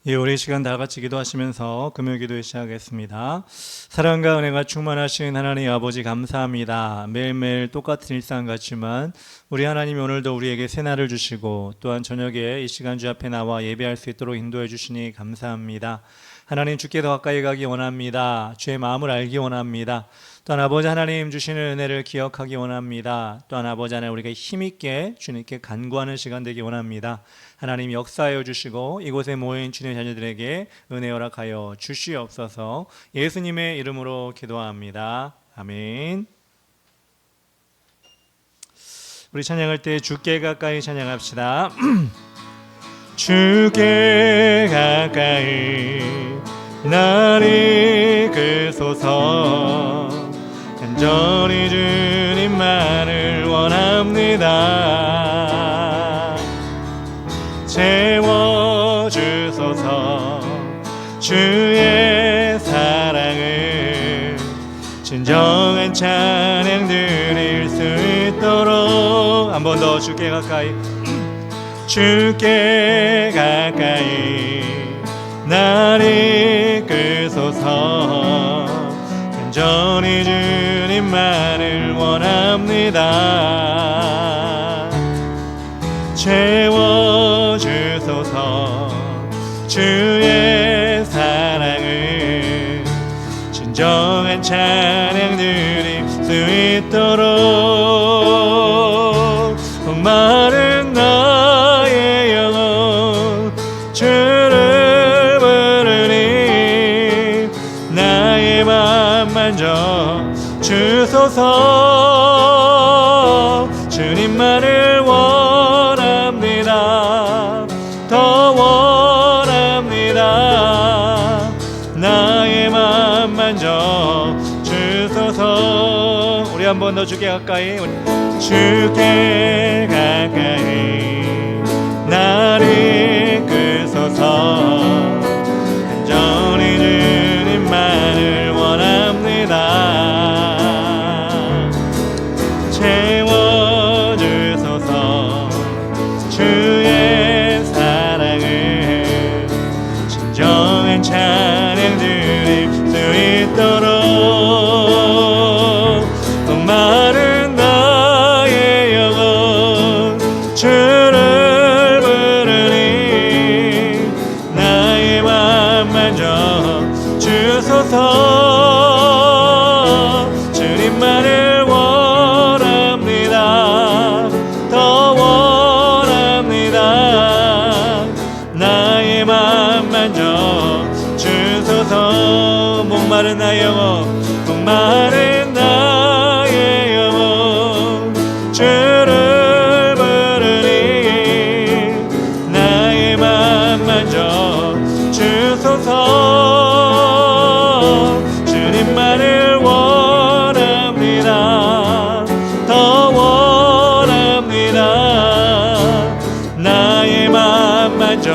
예, 우리 시간 다 같이 기도하시면서 금요 기도에 시작하겠습니다. 사랑과 은혜가 충만하신 하나님 아버지 감사합니다. 매일매일 똑같은 일상 같지만 우리 하나님이 오늘도 우리에게 새날을 주시고 또한 저녁에 이 시간 주 앞에 나와 예배할 수 있도록 인도해 주시니 감사합니다. 하나님 주께 더 가까이 가기 원합니다. 주의 마음을 알기 원합니다. 또한 아버지 하나님 주시는 은혜를 기억하기 원합니다. 또한 아버지 하나님 우리가 힘있게 주님께 간구하는 시간 되기 원합니다. 하나님 역사하여 주시고 이곳에 모인 주님의 자녀들에게 은혜 허락하여 주시옵소서. 예수님의 이름으로 기도합니다. 아멘. 우리 찬양할 때 주께 가까이 찬양합시다. 주께 가까이 날 이끄소서. 간절히 주님만을 원합니다. 채워주소서. 주의 사랑을 진정한 찬양 드릴 수 있도록 한 번 더 주께 가까이 주께 가까이 날 이끄소서. 간절히 주님만을 원합니다. 채워주소서. 주의 사랑을 진정한 찬양 드릴 수 있도록 목마른 나의 영혼 주를 부르니 나의 맘 만져 주소서. 주님만을 원합니다. 더 원합니다. 나의 맘 만져 주소서. 우리 한 번 더 주께 가까이 주께 가까이 날 이끄소서. 간절히 주님만을 원합니다. 채워주소서. 주의 사랑을 진정한 찬양 드릴 수 있도록 목마른 나의 영혼 주를 부르니 나의 맘 만져 주소서. 주님만을 원합니다. 더 원합니다. 나의 맘 만져 주소서. 목마른 나의 영혼 목마른 나의 영혼 주를 부르니 나의 맘 만져 주소서. 주님만을 원합니다. 더 원합니다. 나의 맘 만져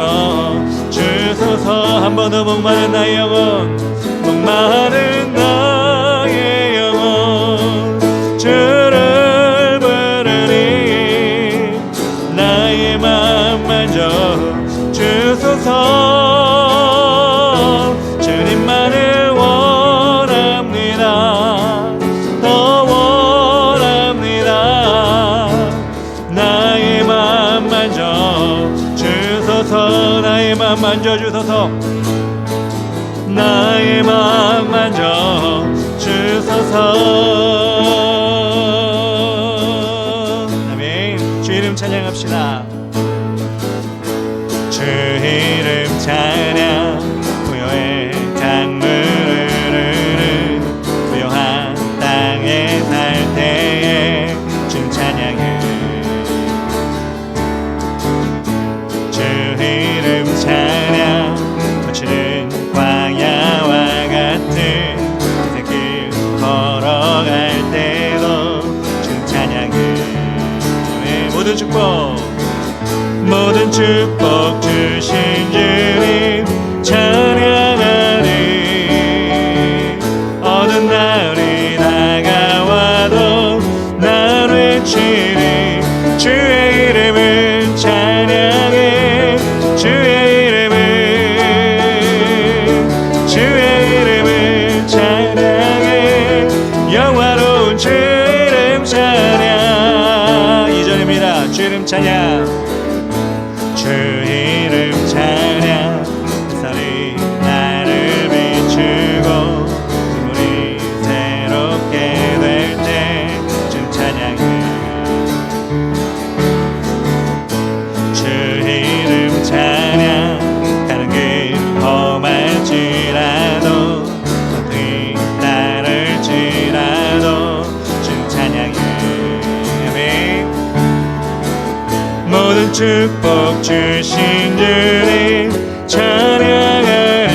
주소서. 한 번 더 목마른 나의 영혼 목마른 나의 영혼 주를 부르니 나의 맘 만져 주소서. 주님만을 원합니다. 더 원합니다. 나의 맘 만져 주소서. 나의 맘 만져 주소서. 나의 맘 만져 주소서. 아멘. 주 이름 찬양합시다. 주 이름 찬양 부요의 강물을 흐르는 부요한 땅에 살 때에 주 찬양을 주 이름 찬양 거치는 광야와 같은 그 길 걸어갈 때 축복 주신 주님 찬양하리.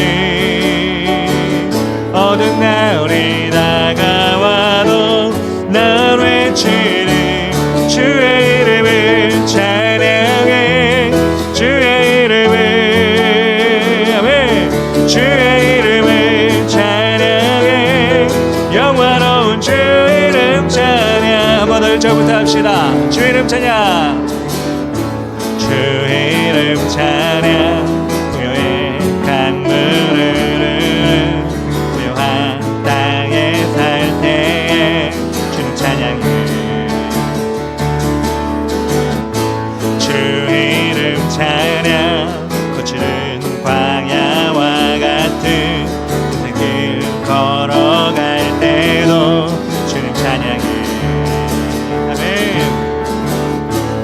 어두운 날이 다가와도 날 외치리. 주의 이름을 찬양해. 주의 이름을 아멘. 주의 이름을 찬양해. 영화로운 주 이름 찬양. 한번 더 1절부터 합시다. 주 이름 찬양. 주의 이름 찬양. 고요의 강물을 고요한 땅에 살 때에 주님 찬양해. 주의 이름 찬양. 거칠은 광야와 같은 인생길 걸어갈 때도 주님 찬양해. 아멘.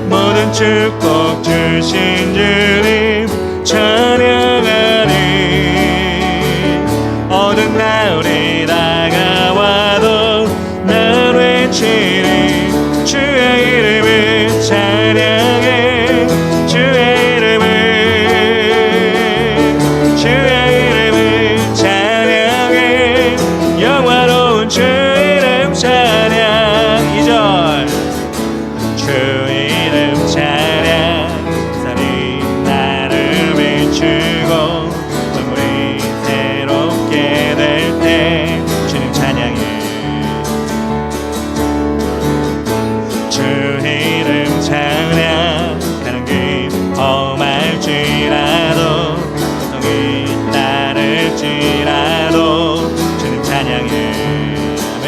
모든 축복 주신 주님 찬양하리. 어두운 날이 다가와도 날 외치리. 주의 이름을 찬양해. 주의 이름을 찬양해. 영화로운 주 이름 찬양. 2절 주의 이름 찬양. 산이 나를 비추고 눈물이 새롭게 될 때 주님 찬양해. 주의 이름 찬양. 가는 길 험할지라도 고통이 따를지라도 주님 찬양해. 아멘.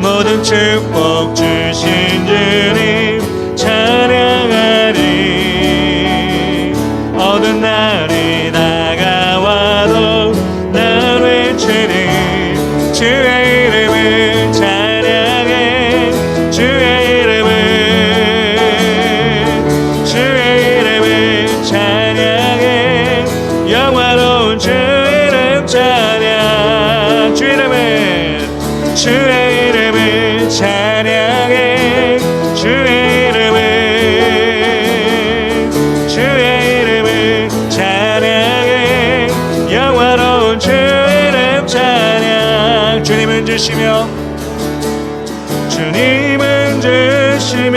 모든 축복 주신 주님 찬양하리. 어두운 날이 다가와도 날 외치리. 주의 이름을 찬양해. 주의 이름을 찬양해. 영화로운 주 이름 찬양. 주 이름을 주의 이름을 찬양해. 주의 이름을 찬양해. 영화로운 주 이름 찬양. 주님은 주시며 주님은 주시며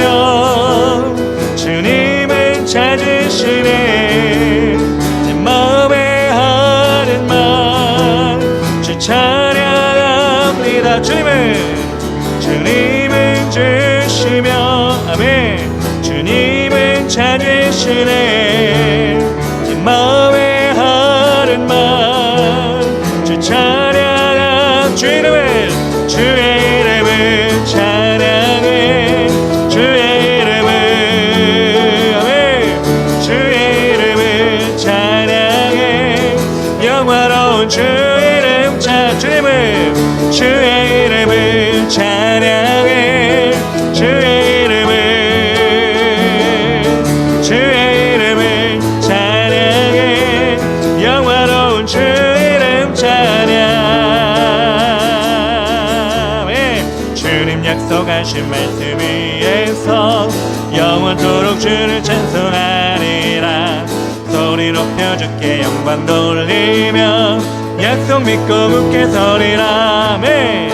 주님은 찾으시네. 내 마음에 하는 말 주 찬양합니다. 주님은 주시며 아멘. 주님은 찾으시네. 내 마음에 하는 말 주 찬양함. 주의 이름을 찬양해. 주의 이름을 아멘. 주의 이름을 찬양해. 영화로운 주 이름 주님을 주의 이름을 찬양해. 주의 이름을 찬양해. 영화로운 주 이름 찬양해. 주님 약속하신 말씀 위에서 영원토록 주를 찬송하리라. 소리 높여 주께 영광 돌리며 약속 믿고 굳게 서리라. 아멘.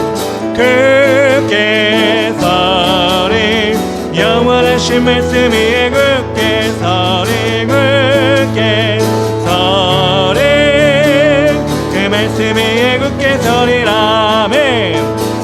굳게 서리. 영원하신 말씀 위에 굳게 서리. 굳게 서리. 그 말씀 위에 굳게 서리라. 아멘.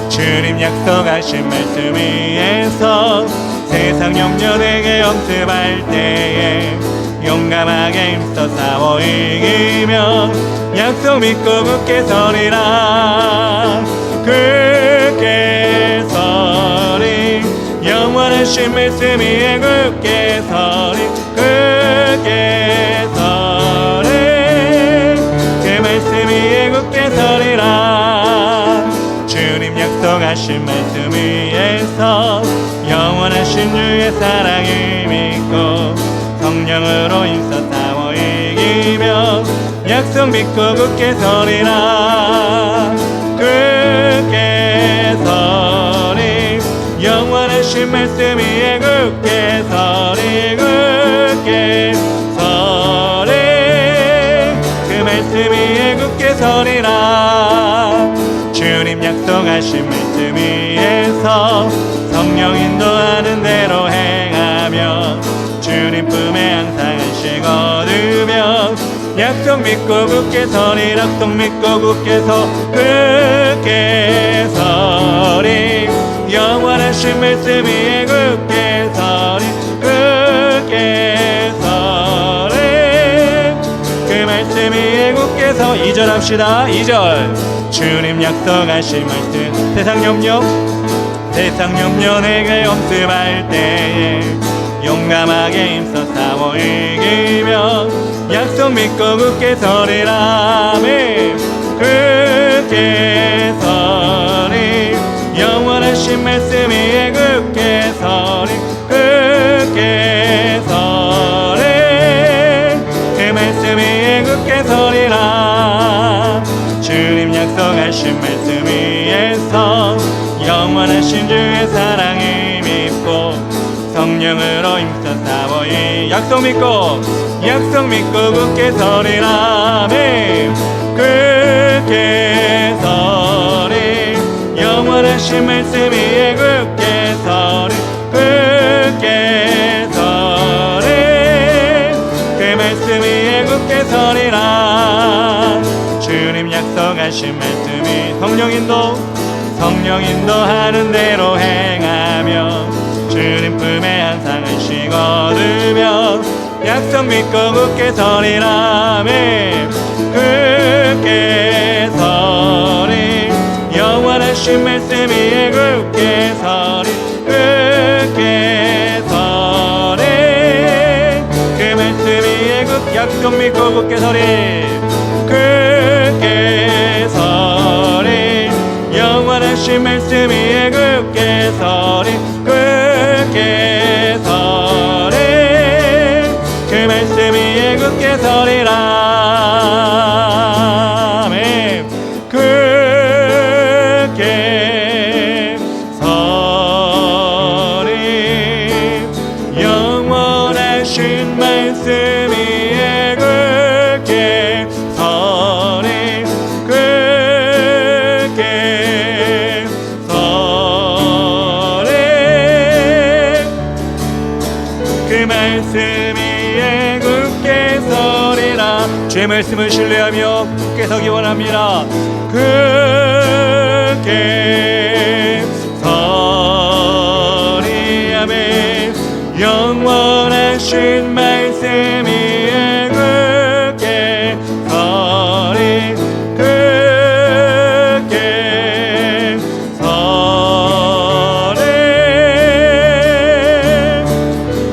주님 약속하신 말씀 위에서 세상 염려되게 영습할 때에 용감하게 힘써 싸워 이기며 약속 믿고 굳게 서리라. 굳게 서리. 영원하신 말씀 위에 굳게 서리. 굳게 서리. 그 말씀 위에 굳게 서리라. 주님 약속하신 말씀 위에서 영원하신 주의 사랑을 믿고 성령으로 힘써 싸워 이기며 약속 믿고 굳게 서리라. 굳게 서리. 영원하신 영원하신 말씀이 굳게 서리 굳게 서리 그 말씀이 굳게 서리라 주님 약속하신 말씀 위에서 성령 인도하는 대로 행하며 주님 품에 항상 안식 얻으며 약속 믿고 굳게 서리 약속 믿고 굳게 서리 영원하신 말씀 위에 굳게 서리 굳게 서리 그 말씀 위에 굳게 서 2절 합시다 2절 주님 약속하신 말씀 세상 염려 내게 엄습할 때에 용감하게 힘써 싸워 이기며 약속 믿고 굳게 서리라 아멘 굳게 서리 영원하신 말씀 위에 굳게 서리 굳게 서리 그 말씀 위에 굳게 서리라 주님 약속하신 말씀 위에서 영원하신 주의 사랑을 믿고 성령으로 힘써 싸워 이 약속 믿고 굳게 서리라 아멘 굳게 서리 영원하신 말씀 위에 굳게 서리 굳게 서리 그 말씀 위에 굳게 서리라 주님 약속하신 말씀이 성령 인도하는 대로 행하며 주님 품에 항상 안식 얻으며 약속 믿고 굳게 서리라 아멘 굳게 서리 영원하신 말씀 위에 굳게 서리 굳게 서리 그 말씀 위에 약속 믿고 굳게 서리 굳게 서리 영원하신 말씀 위에 굳게 서리 굳게 서리 그 말씀 위에 굳게 서리라 아멘 굳게 서리 영원하신 말씀 위에 굳게 서리 굳게 서리 그 말씀 위에 굳게 서리라 주의 말씀을 신뢰하며 굳게 서기 원합니다 굳게 서리 아멘 영원하신 말씀 위에 굳게 서리 굳게 서리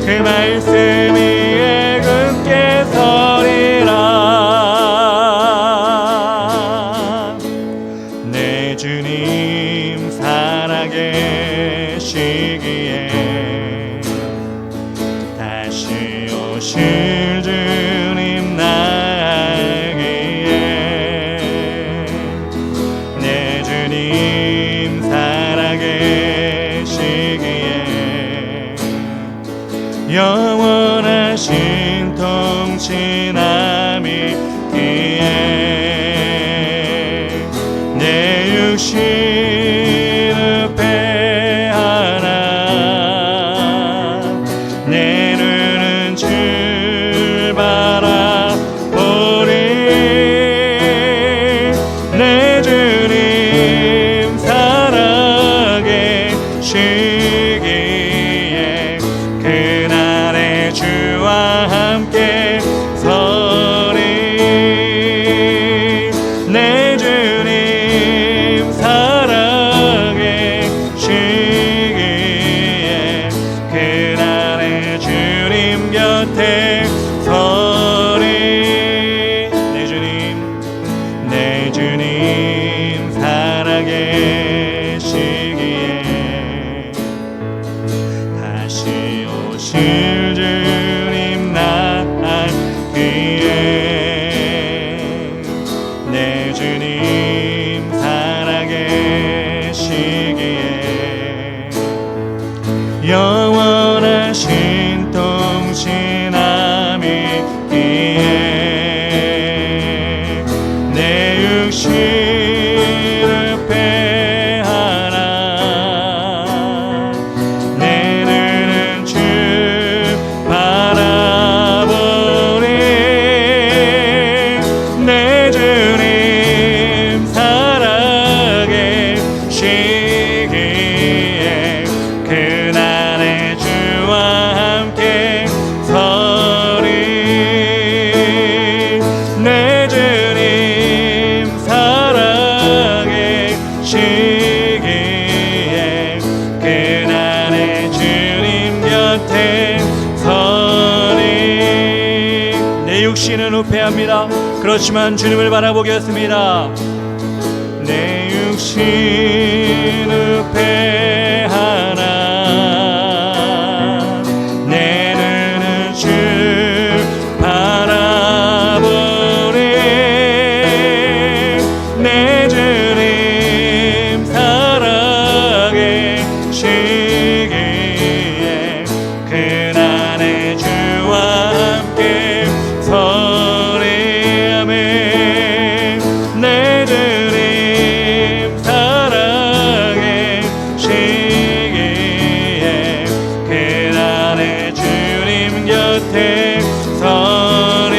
그 말씀 위에 굳게 서리라 내 주님 살아계시기에 다시 오실 주님 나기에 내 주님 살아계시기에 영원하신 통치남이 기에 내 육신을 패하나 내 눈은 주 바라보리 내 주님 살아계시기에 그날의 주와 함께 서리 내 주님 살아계시기에 그날의 주님 곁에 서리 내 주님 살아계시기에 다시 오실 주님 나기에 내 주님 살아계시기에 우리는 후패합니다. 그렇지만 주님을 바라보겠습니다. 내 육신 후패하나 내 눈은 주 바라보리. 내 주님 살아계시기에 그날의 주와 함께 서리. 아멘. 내 주님 살아계시기에 그날의 주님 곁에 서리.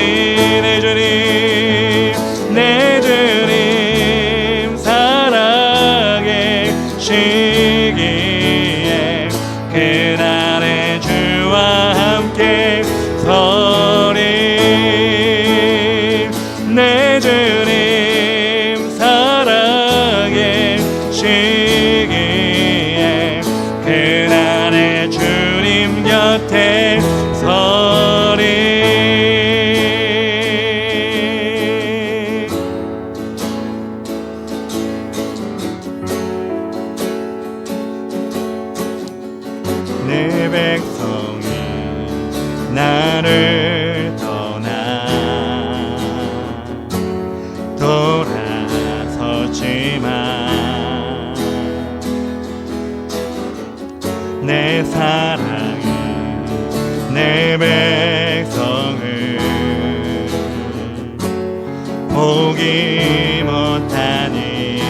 내 주님 내 주님 살아계시기에 그날의 주와 함께 서리. 내 주님 살아계시기에 그날의 주님 곁에 서리. 내 백성이 나를 떠나 돌아섰지만 내 사랑이 내 백성을 보기 못하니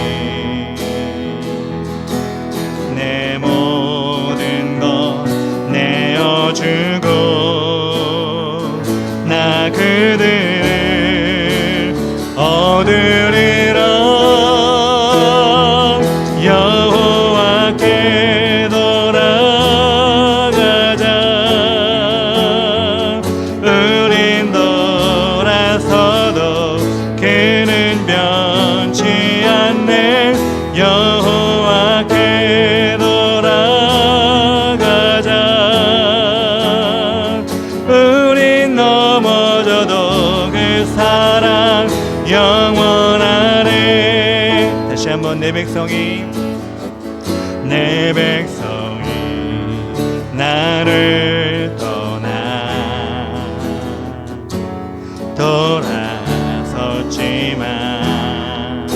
내 모든 것 내어주고 나 그들을 얻으리라. 여호와께 돌아가자. 우린 돌아서도 그는 변치 않네. 여호와께 돌아가자. 우린 넘어져도 그 사랑 영원하네. 다시 한번 내 백성이 나를 떠나 돌아섰지만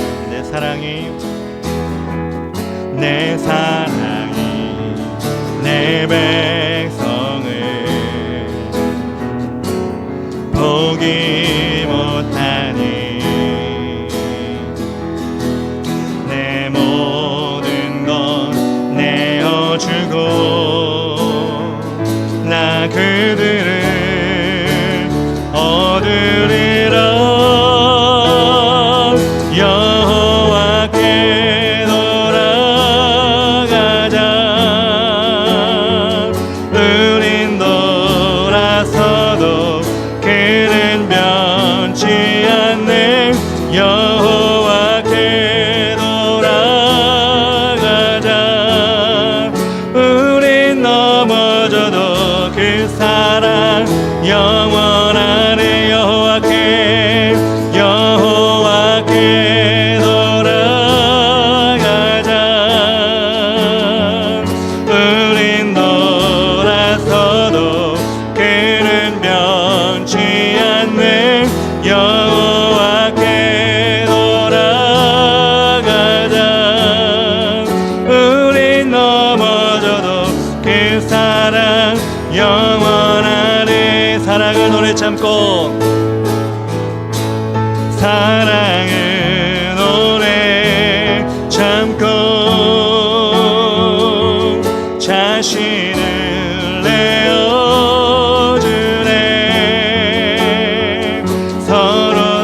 내 사랑이 내 백성을 보기 못하니 내 모든 것 내어주고 나 그들을 얻으리라. 여호와께 돌아가자. 우린 돌아서도 그는 변치 않네. 여호와께 돌아가자. 우린 넘어져도 그 사랑 영원하네. 여호와께 돌아가자. 우린 돌아서도 그는 변치 않네. 여호와께 돌아가자. 우린 넘어져도 그 사랑 영원하네. 사랑을 노래 참고 사랑을 노래 참고 자신을 내어주네. 서로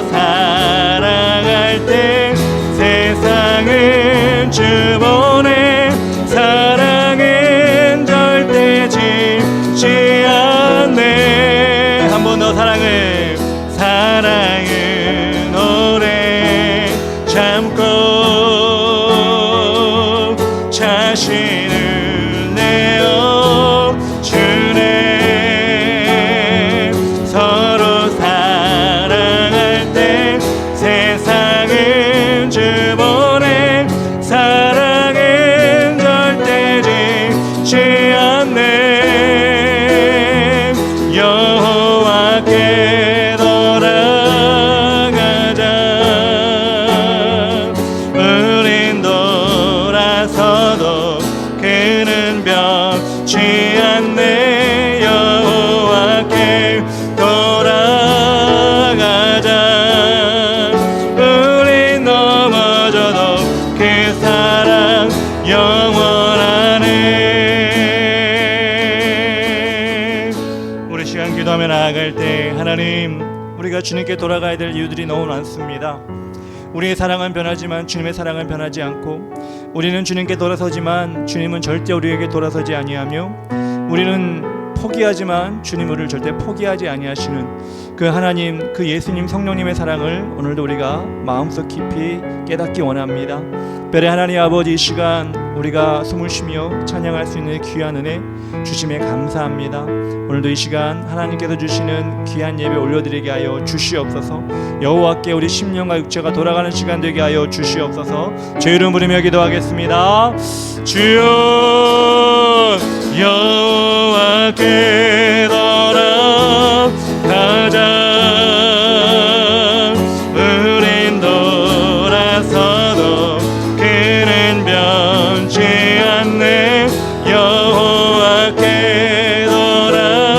하나님, 우리가 주님께 돌아가야 될 이유들이 너무 많습니다. 우리의 사랑은 변하지만 주님의 사랑은 변하지 않고, 우리는 주님께 돌아서지만 주님은 절대 우리에게 돌아서지 아니하며, 우리는 포기하지만 주님 우리를 절대 포기하지 아니하시는 그 하나님, 그 예수님 성령님의 사랑을 오늘도 우리가 마음속 깊이 깨닫기 원합니다. 별의 하나님 아버지, 이 시간 우리가 숨을 쉬며 찬양할 수 있는 귀한 은혜 주심에 감사합니다. 오늘도 이 시간 하나님께서 주시는 귀한 예배 올려드리게 하여 주시옵소서. 여호와께 우리 심령과 육체가 돌아가는 시간 되게 하여 주시옵소서. 주 이름 부르며 기도하겠습니다. 주여, 여호와께 돌아가자. 우린 돌아서도 그는 변치 않네. 여호와께 돌아가자.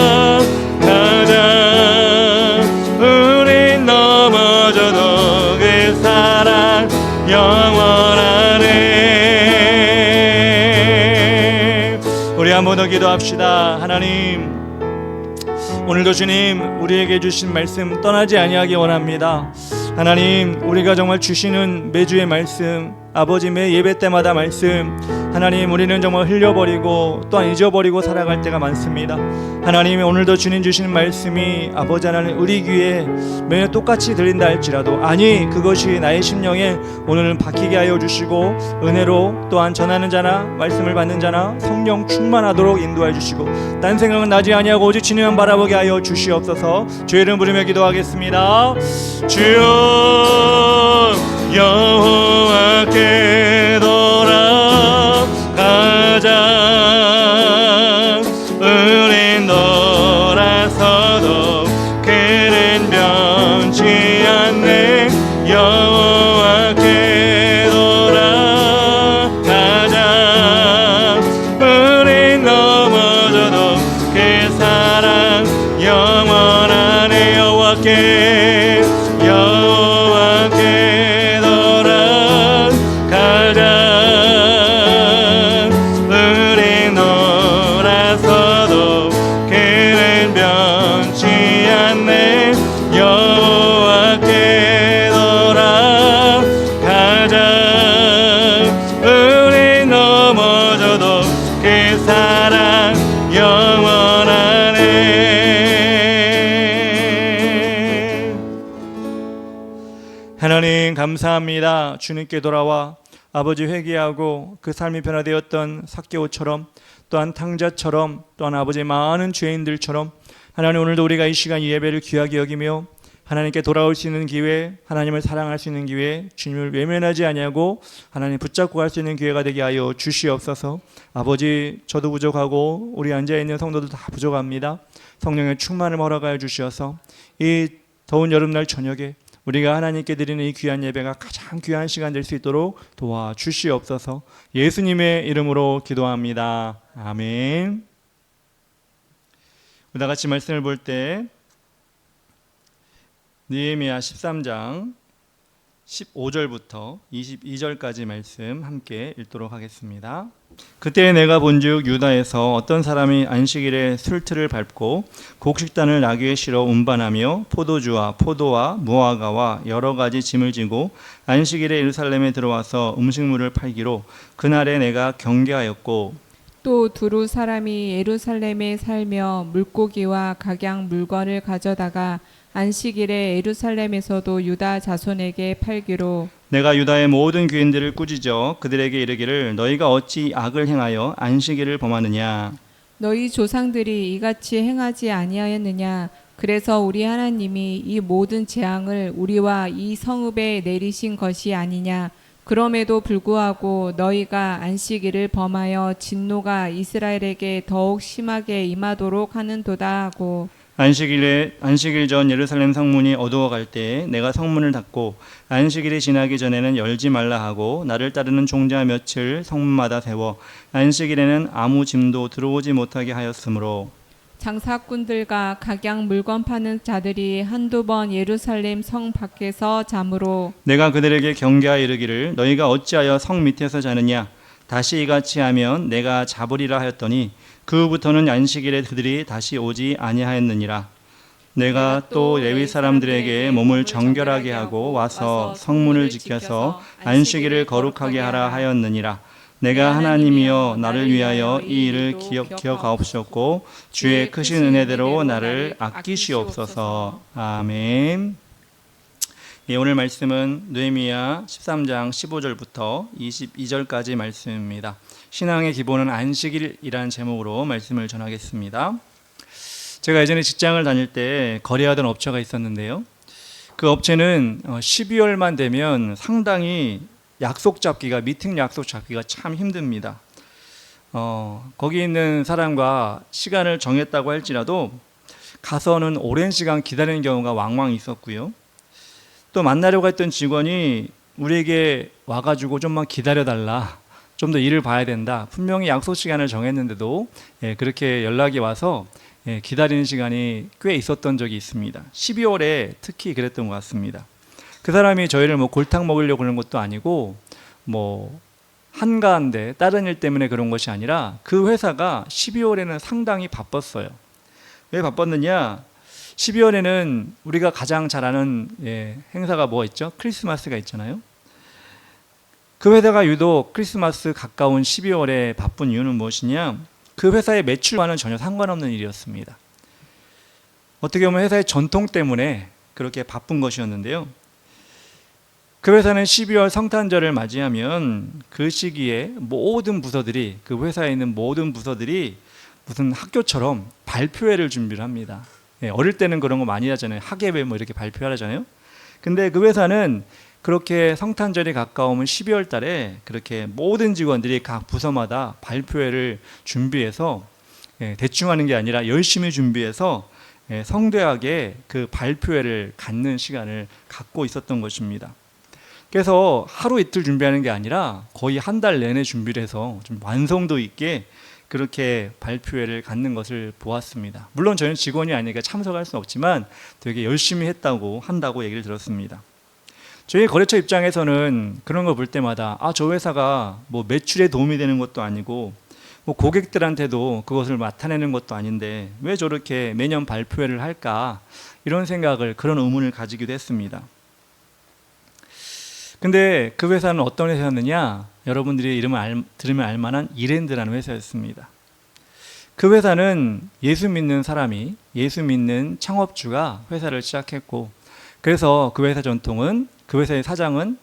우린 넘어져도 그 사랑 영원하네. 우리 한 번 더 기도합시다. 하나님, 오늘도 주님 우리에게 주신 말씀 떠나지 아니하기 원합니다. 하나님, 우리가 정말 주시는 매주의 말씀, 아버지 매 예배 때마다 말씀, 하나님 우리는 정말 흘려버리고 또한 잊어버리고 살아갈 때가 많습니다. 하나님, 오늘도 주님 주시는 말씀이 아버지 하나님 우리 귀에 매일 똑같이 들린다 할지라도, 아니 그것이 나의 심령에 오늘은 박히게 하여 주시고, 은혜로 또한 전하는 자나 말씀을 받는 자나 성령 충만하도록 인도해 주시고, 딴 생각은 나지 아니하고 오직 주님만 바라보게 하여 주시옵소서. 주의 이름 부르며 기도하겠습니다. 주여, 여호와께 돌아가자. 우린 돌아서도 그는 변치 않네. 여호와께 돌아가자. 우린 넘어져도 그 사랑 영원하네. 여호와께 하나님 감사합니다. 주님께 돌아와 아버지 회개하고 그 삶이 변화되었던 삭개오처럼, 또한 탕자처럼, 또한 아버지 많은 죄인들처럼 하나님 오늘도 우리가 이 시간 이 예배를 귀하게 여기며 하나님께 돌아올 수 있는 기회, 하나님을 사랑할 수 있는 기회, 주님을 외면하지 아니하고 하나님 붙잡고 갈 수 있는 기회가 되게 하여 주시옵소서. 아버지, 저도 부족하고 우리 앉아있는 성도들 다 부족합니다. 성령의 충만을 허락하여 주시어서 이 더운 여름날 저녁에 우리가 하나님께 드리는 이 귀한 예배가 가장 귀한 시간 될 수 있도록 도와주시옵소서. 예수님의 이름으로 기도합니다. 아멘. 우리 다 같이 말씀을 볼 때 느헤미야 13장 15절부터 22절까지 말씀 함께 읽도록 하겠습니다. 그때 내가 본즉 유다에서 어떤 사람이 안식일에 술틀을 밟고 곡식단을 나귀에 실어 운반하며 포도주와 포도와 무화과와 여러 가지 짐을 지고 안식일에 예루살렘에 들어와서 음식물을 팔기로 그날에 내가 경계하였고, 또 두루 사람이 예루살렘에 살며 물고기와 각양 물건을 가져다가 안식일에 예루살렘에서도 유다 자손에게 팔기로 내가 유다의 모든 귀인들을 꾸짖어 그들에게 이르기를 너희가 어찌 악을 행하여 안식일을 범하느냐. 너희 조상들이 이같이 행하지 아니하였느냐. 그래서 우리 하나님이 이 모든 재앙을 우리와 이 성읍에 내리신 것이 아니냐. 그럼에도 불구하고 너희가 안식일을 범하여 진노가 이스라엘에게 더욱 심하게 임하도록 하는도다 하고, 안식일 전 예루살렘 성문이 어두워갈 때에 내가 성문을 닫고 안식일이 지나기 전에는 열지 말라 하고 나를 따르는 종자 며칠 성문마다 세워 안식일에는 아무 짐도 들어오지 못하게 하였으므로, 장사꾼들과 각양 물건 파는 자들이 한두 번 예루살렘 성 밖에서 자므로 내가 그들에게 경계하여 이르기를 너희가 어찌하여 성 밑에서 자느냐. 다시 이같이 하면 내가 잡으리라 하였더니 그 후부터는 안식일에 그들이 다시 오지 아니하였느니라. 내가 또 레위 사람들에게 몸을 정결하게 하고 와서 성문을 지켜서 안식일을 거룩하게 하라 하였느니라. 내가 하나님이여 나를 위하여 이 일을 기억하옵소서. 주의 크신 은혜대로 나를 아끼시옵소서. 아멘. 예, 오늘 말씀은 느헤미야 13장 15절부터 22절까지 말씀입니다. 신앙의 기본은 안식일이라는 제목으로 말씀을 전하겠습니다. 제가 예전에 직장을 다닐 때 거래하던 업체가 있었는데요. 그 업체는 12월만 되면 상당히 미팅 약속 잡기가 참 힘듭니다. 거기 있는 사람과 시간을 정했다고 할지라도 가서는 오랜 시간 기다리는 경우가 왕왕 있었고요. 또 만나려고 했던 직원이 우리에게 와가지고 좀만 기다려달라, 좀 더 일을 봐야 된다, 분명히 약속 시간을 정했는데도 그렇게 연락이 와서 기다리는 시간이 꽤 있었던 적이 있습니다. 12월에 특히 그랬던 것 같습니다. 그 사람이 저희를 골탕 먹으려고 그런 것도 아니고 한가한데 다른 일 때문에 그런 것이 아니라 그 회사가 12월에는 상당히 바빴어요. 왜 바빴느냐? 12월에는 우리가 가장 잘 아는 행사가 뭐가 있죠? 크리스마스가 있잖아요. 그 회사가 유독 크리스마스 가까운 12월에 바쁜 이유는 무엇이냐? 그 회사의 매출과는 전혀 상관없는 일이었습니다. 어떻게 보면 회사의 전통 때문에 그렇게 바쁜 것이었는데요. 그 회사는 12월 성탄절을 맞이하면 그 시기에 모든 부서들이, 그 회사에 있는 모든 부서들이 무슨 학교처럼 발표회를 준비를 합니다. 어릴 때는 그런 거 많이 하잖아요. 학예회 이렇게 발표하잖아요. 근데 그 회사는 그렇게 성탄절이 가까우면 12월 달에 그렇게 모든 직원들이 각 부서마다 발표회를 준비해서 대충 하는 게 아니라 열심히 준비해서 성대하게 그 발표회를 갖는 시간을 갖고 있었던 것입니다. 그래서 하루 이틀 준비하는 게 아니라 거의 한 달 내내 준비를 해서 좀 완성도 있게 그렇게 발표회를 갖는 것을 보았습니다. 물론 저는 직원이 아니니까 참석할 수는 없지만 되게 열심히 한다고 얘기를 들었습니다. 저희 거래처 입장에서는 그런 거 볼 때마다 저 회사가 매출에 도움이 되는 것도 아니고 고객들한테도 그것을 나타내는 것도 아닌데 왜 저렇게 매년 발표회를 할까, 이런 생각을, 그런 의문을 가지기도 했습니다. 근데 그 회사는 어떤 회사였느냐? 여러분들이 이름을 들으면 알만한 이랜드라는 회사였습니다. 그 회사는 예수 믿는 사람이, 예수 믿는 창업주가 회사를 시작했고, 그래서 그 회사 전통은, 그 회사의 사장은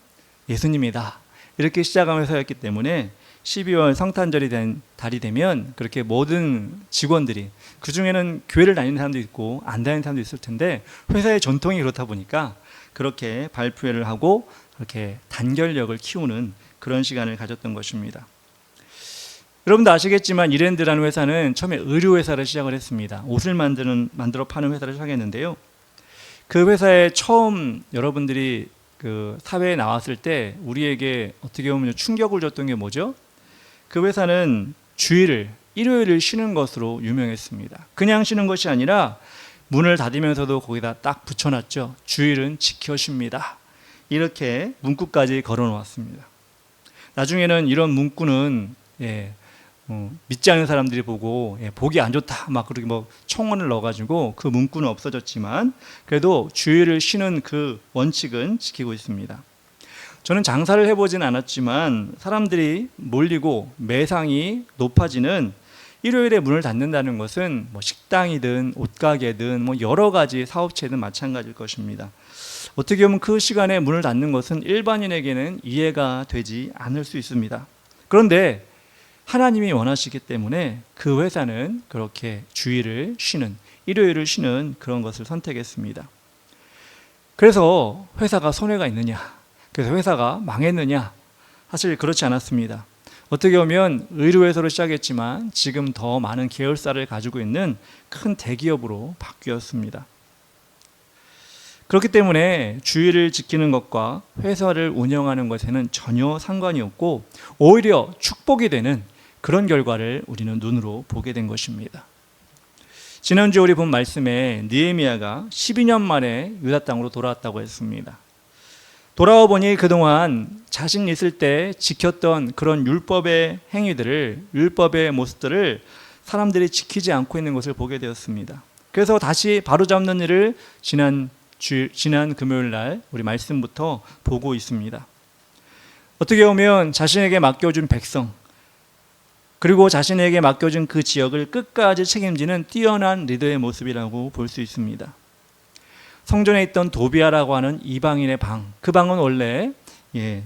예수님이다, 이렇게 시작한 회사였기 때문에 12월 성탄절이 된 달이 되면 그렇게 모든 직원들이, 그 중에는 교회를 다니는 사람도 있고 안 다니는 사람도 있을 텐데 회사의 전통이 그렇다 보니까 그렇게 발표회를 하고 그렇게 단결력을 키우는 그런 시간을 가졌던 것입니다. 여러분도 아시겠지만 이랜드라는 회사는 처음에 의류회사를 시작을 했습니다. 옷을 만들어 파는 회사를 시작했는데요. 그 회사에 처음 여러분들이 그 사회에 나왔을 때 우리에게 어떻게 보면 충격을 줬던 게 뭐죠? 그 회사는 일요일을 쉬는 것으로 유명했습니다. 그냥 쉬는 것이 아니라 문을 닫으면서도 거기다 딱 붙여놨죠. 주일은 지켜 쉽니다. 이렇게 문구까지 걸어놓았습니다. 나중에는 이런 문구는 믿지 않는 사람들이 보고 보기 안 좋다 그렇게 청원을 넣어가지고 그 문구는 없어졌지만 그래도 주일을 쉬는 그 원칙은 지키고 있습니다. 저는 장사를 해보진 않았지만 사람들이 몰리고 매상이 높아지는 일요일에 문을 닫는다는 것은 식당이든 옷가게든 여러 가지 사업체든 마찬가지일 것입니다. 어떻게 보면 그 시간에 문을 닫는 것은 일반인에게는 이해가 되지 않을 수 있습니다. 그런데 하나님이 원하시기 때문에 그 회사는 그렇게 주일을 쉬는, 일요일을 쉬는 그런 것을 선택했습니다. 그래서 회사가 손해가 있느냐, 그래서 회사가 망했느냐? 사실 그렇지 않았습니다. 어떻게 보면 의류회사로 시작했지만 지금 더 많은 계열사를 가지고 있는 큰 대기업으로 바뀌었습니다. 그렇기 때문에 주의를 지키는 것과 회사를 운영하는 것에는 전혀 상관이 없고 오히려 축복이 되는 그런 결과를 우리는 눈으로 보게 된 것입니다. 지난주 우리 본 말씀에 느헤미야가 12년 만에 유다 땅으로 돌아왔다고 했습니다. 돌아와 보니 그동안 자신 있을 때 지켰던 그런 율법의 행위들을, 율법의 모습들을 사람들이 지키지 않고 있는 것을 보게 되었습니다. 그래서 다시 바로잡는 일을 지난 금요일 날 우리 말씀부터 보고 있습니다. 어떻게 보면 자신에게 맡겨준 백성, 그리고 자신에게 맡겨준 그 지역을 끝까지 책임지는 뛰어난 리더의 모습이라고 볼 수 있습니다. 성전에 있던 도비아라고 하는 이방인의 방, 그 방은 원래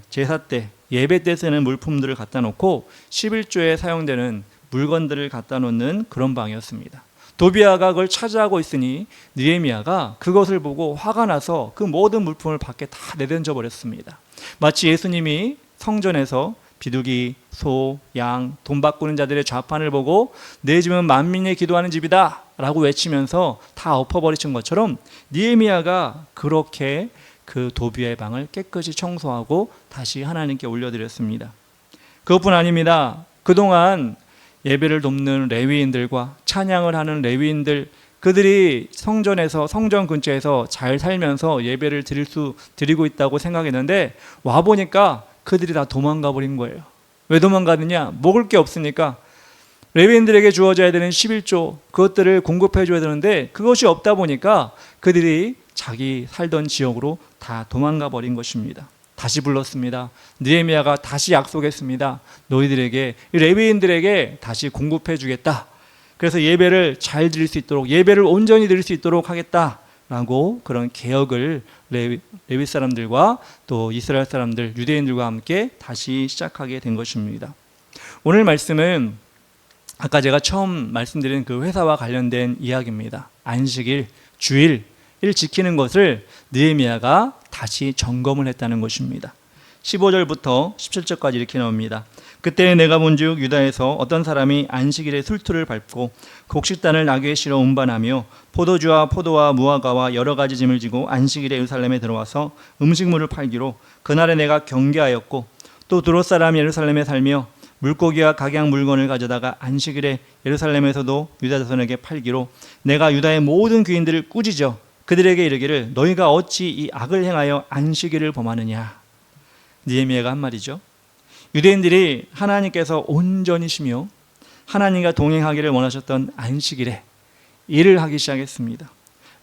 제사 때, 예배 때 쓰는 물품들을 갖다 놓고 11조에 사용되는 물건들을 갖다 놓는 그런 방이었습니다. 도비아가 그걸 차지하고 있으니 느헤미야가 그것을 보고 화가 나서 그 모든 물품을 밖에 다 내던져 버렸습니다. 마치 예수님이 성전에서 비둘기, 소, 양, 돈 바꾸는 자들의 좌판을 보고 내 집은 만민이 기도하는 집이다 라고 외치면서 다 엎어버리신 것처럼 느헤미야가 그렇게 그 도비아의 방을 깨끗이 청소하고 다시 하나님께 올려드렸습니다. 그것뿐 아닙니다. 그동안 예배를 돕는 레위인들과 찬양을 하는 레위인들, 그들이 성전에서, 성전 근처에서 잘 살면서 예배를 드리고 있다고 생각했는데 와보니까 그들이 다 도망가 버린 거예요. 왜 도망가느냐? 먹을 게 없으니까. 레위인들에게 주어져야 되는 11조, 그것들을 공급해 줘야 되는데 그것이 없다 보니까 그들이 자기 살던 지역으로 다 도망가 버린 것입니다. 다시 불렀습니다. 느헤미야가 다시 약속했습니다. 너희들에게, 레위인들에게 다시 공급해 주겠다. 그래서 예배를 잘 드릴 수 있도록, 예배를 온전히 드릴 수 있도록 하겠다라고 그런 개혁을 레위 사람들과 또 이스라엘 사람들, 유대인들과 함께 다시 시작하게 된 것입니다. 오늘 말씀은 아까 제가 처음 말씀드린 그 회사와 관련된 이야기입니다. 안식일, 주일을 지키는 것을 느헤미야가 다시 점검을 했다는 것입니다. 15절부터 17절까지 이렇게 나옵니다. 그때 내가 본즉 유다에서 어떤 사람이 안식일에 술투를 밟고 곡식단을 나귀에 실어 운반하며 포도주와 포도와 무화과와 여러 가지 짐을 지고 안식일에 예루살렘에 들어와서 음식물을 팔기로 그날에 내가 경계하였고 또 두롯 사람 예루살렘에 살며 물고기와 각양 물건을 가져다가 안식일에 예루살렘에서도 유다 자손에게 팔기로 내가 유다의 모든 귀인들을 꾸짖어 그들에게 이르기를 너희가 어찌 이 악을 행하여 안식일을 범하느냐. 느헤미야가 한 말이죠. 유대인들이 하나님께서 온전히 쉬며 하나님과 동행하기를 원하셨던 안식일에 일을 하기 시작했습니다.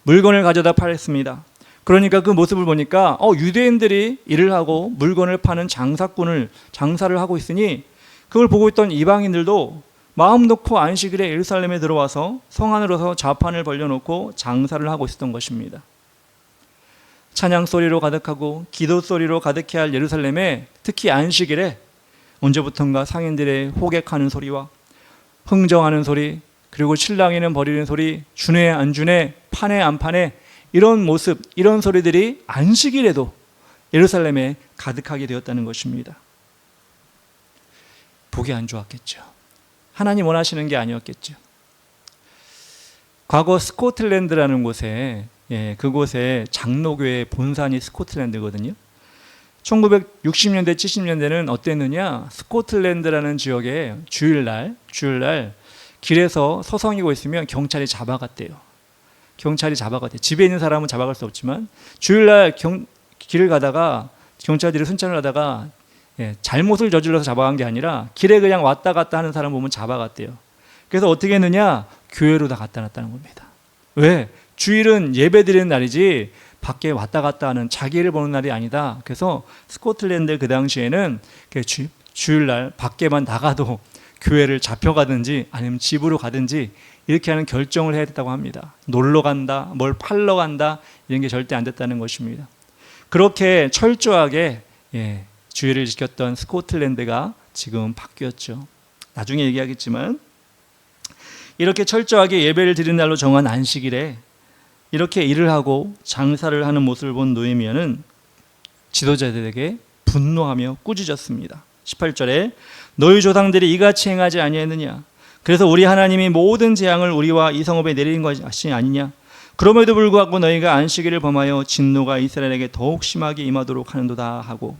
물건을 가져다 팔았습니다. 그러니까 그 모습을 보니까 유대인들이 일을 하고 물건을 파는 장사를 하고 있으니 그걸 보고 있던 이방인들도 마음 놓고 안식일에 예루살렘에 들어와서 성 안으로서 좌판을 벌려놓고 장사를 하고 있었던 것입니다. 찬양 소리로 가득하고 기도 소리로 가득해 할 예루살렘에 특히 안식일에 언제부턴가 상인들의 호객하는 소리와 흥정하는 소리, 그리고 신랑이는 버리는 소리, 주네 안 주네, 파네 안 파네, 이런 모습, 이런 소리들이 안식일에도 예루살렘에 가득하게 되었다는 것입니다. 보기 안 좋았겠죠. 하나님 원하시는 게 아니었겠죠. 과거 스코틀랜드라는 곳에 그곳에 장로교회 본산이 스코틀랜드거든요. 1960년대, 70년대는 어땠느냐? 스코틀랜드라는 지역에 주일날 길에서 서성이고 있으면 경찰이 잡아갔대요. 집에 있는 사람은 잡아갈 수 없지만 주일날 길을 가다가 경찰들이 순찰을 하다가 잘못을 저질러서 잡아간 게 아니라 길에 그냥 왔다 갔다 하는 사람 보면 잡아갔대요. 그래서 어떻게 했느냐? 교회로 다 갖다 놨다는 겁니다. 왜? 주일은 예배 드리는 날이지 밖에 왔다 갔다 하는 자기를 보는 날이 아니다. 그래서 스코틀랜드 그 당시에는 주일날 밖에만 나가도 교회를 잡혀가든지 아니면 집으로 가든지 이렇게 하는 결정을 해야 됐다고 합니다. 놀러 간다, 뭘 팔러 간다, 이런 게 절대 안 됐다는 것입니다. 그렇게 철저하게 주일을 지켰던 스코틀랜드가 지금 바뀌었죠. 나중에 얘기하겠지만 이렇게 철저하게 예배를 드리는 날로 정한 안식일에 이렇게 일을 하고 장사를 하는 모습을 본 느헤미야는 지도자들에게 분노하며 꾸짖었습니다. 18절에 너희 조상들이 이같이 행하지 아니했느냐? 그래서 우리 하나님이 모든 재앙을 우리와 이 성읍에 내린 것이 아니냐? 그럼에도 불구하고 너희가 안식일을 범하여 진노가 이스라엘에게 더욱 심하게 임하도록 하는도다 하고,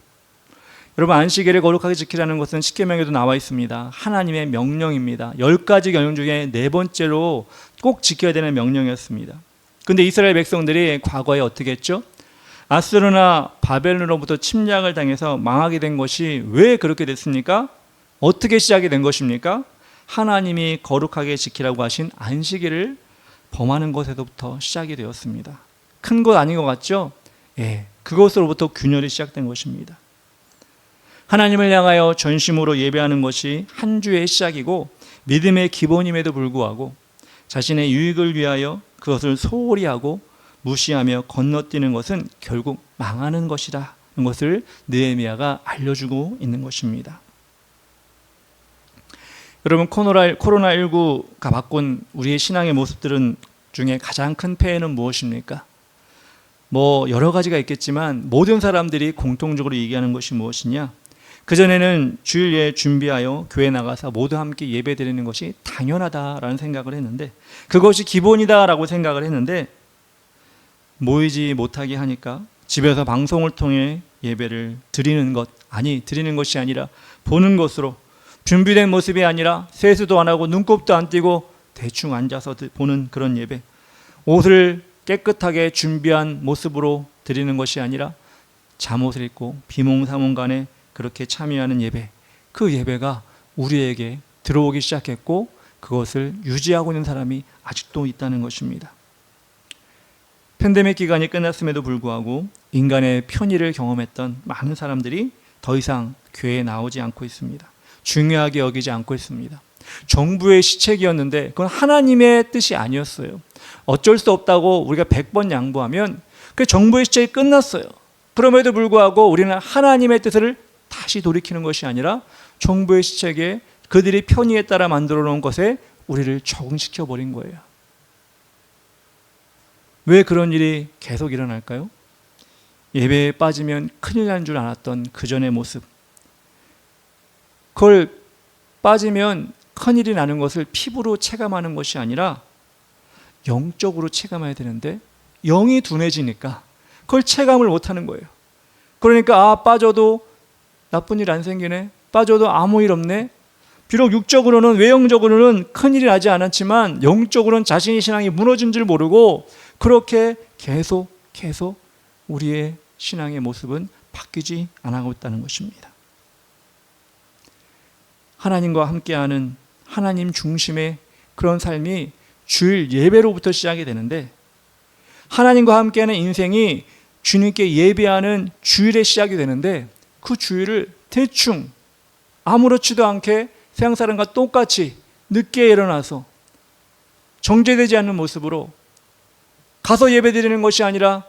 여러분, 안식일을 거룩하게 지키라는 것은 십계명에도 나와 있습니다. 하나님의 명령입니다. 10가지 명령 중에 4번째로 꼭 지켜야 되는 명령이었습니다. 근데 이스라엘 백성들이 과거에 어떻게 했죠? 아수르나 바벨론으로부터 침략을 당해서 망하게 된 것이 왜 그렇게 됐습니까? 어떻게 시작이 된 것입니까? 하나님이 거룩하게 지키라고 하신 안식일을 범하는 것에서부터 시작이 되었습니다. 큰 것 아닌 것 같죠? 예, 그것으로부터 균열이 시작된 것입니다. 하나님을 향하여 전심으로 예배하는 것이 한 주의 시작이고 믿음의 기본임에도 불구하고 자신의 유익을 위하여 그것을 소홀히 하고 무시하며 건너뛰는 것은 결국 망하는 것이라는 것을 느헤미야가 알려주고 있는 것입니다. 여러분, 코로나19가 바꾼 우리의 신앙의 모습들은 중에 가장 큰 폐해는 무엇입니까? 여러 가지가 있겠지만 모든 사람들이 공통적으로 얘기하는 것이 무엇이냐? 그전에는 주일 예배 준비하여 교회 나가서 모두 함께 예배 드리는 것이 당연하다라는 생각을 했는데, 그것이 기본이다라고 생각을 했는데, 모이지 못하게 하니까 집에서 방송을 통해 예배를 드리는 것이 아니라 보는 것으로, 준비된 모습이 아니라 세수도 안 하고 눈곱도 안 띄고 대충 앉아서 보는 그런 예배, 옷을 깨끗하게 준비한 모습으로 드리는 것이 아니라 잠옷을 입고 비몽사몽간에 그렇게 참여하는 예배, 그 예배가 우리에게 들어오기 시작했고 그것을 유지하고 있는 사람이 아직도 있다는 것입니다. 팬데믹 기간이 끝났음에도 불구하고 인간의 편의를 경험했던 많은 사람들이 더 이상 교회에 나오지 않고 있습니다. 중요하게 여기지 않고 있습니다. 정부의 시책이었는데 그건 하나님의 뜻이 아니었어요. 어쩔 수 없다고 우리가 100번 양보하면 그 정부의 시책이 끝났어요. 그럼에도 불구하고 우리는 하나님의 뜻을 다시 돌이키는 것이 아니라 정부의 시책에 그들이 편의에 따라 만들어 놓은 것에 우리를 적응시켜 버린 거예요. 왜 그런 일이 계속 일어날까요? 예배에 빠지면 큰일 난 줄 알았던 그전의 모습, 그걸 빠지면 큰일이 나는 것을 피부로 체감하는 것이 아니라 영적으로 체감해야 되는데 영이 둔해지니까 그걸 체감을 못하는 거예요. 그러니까 빠져도 나쁜 일 안 생기네, 빠져도 아무 일 없네, 비록 육적으로는, 외형적으로는 큰일이 나지 않았지만 영적으로는 자신의 신앙이 무너진 줄 모르고 그렇게 계속 우리의 신앙의 모습은 바뀌지 않아가고 있다는 것입니다. 하나님과 함께하는 하나님 중심의 그런 삶이 주일 예배로부터 시작이 되는데, 하나님과 함께하는 인생이 주님께 예배하는 주일에 시작이 되는데, 그 주일을 대충 아무렇지도 않게 세상 사람과 똑같이 늦게 일어나서 정제되지 않는 모습으로 가서 예배드리는 것이 아니라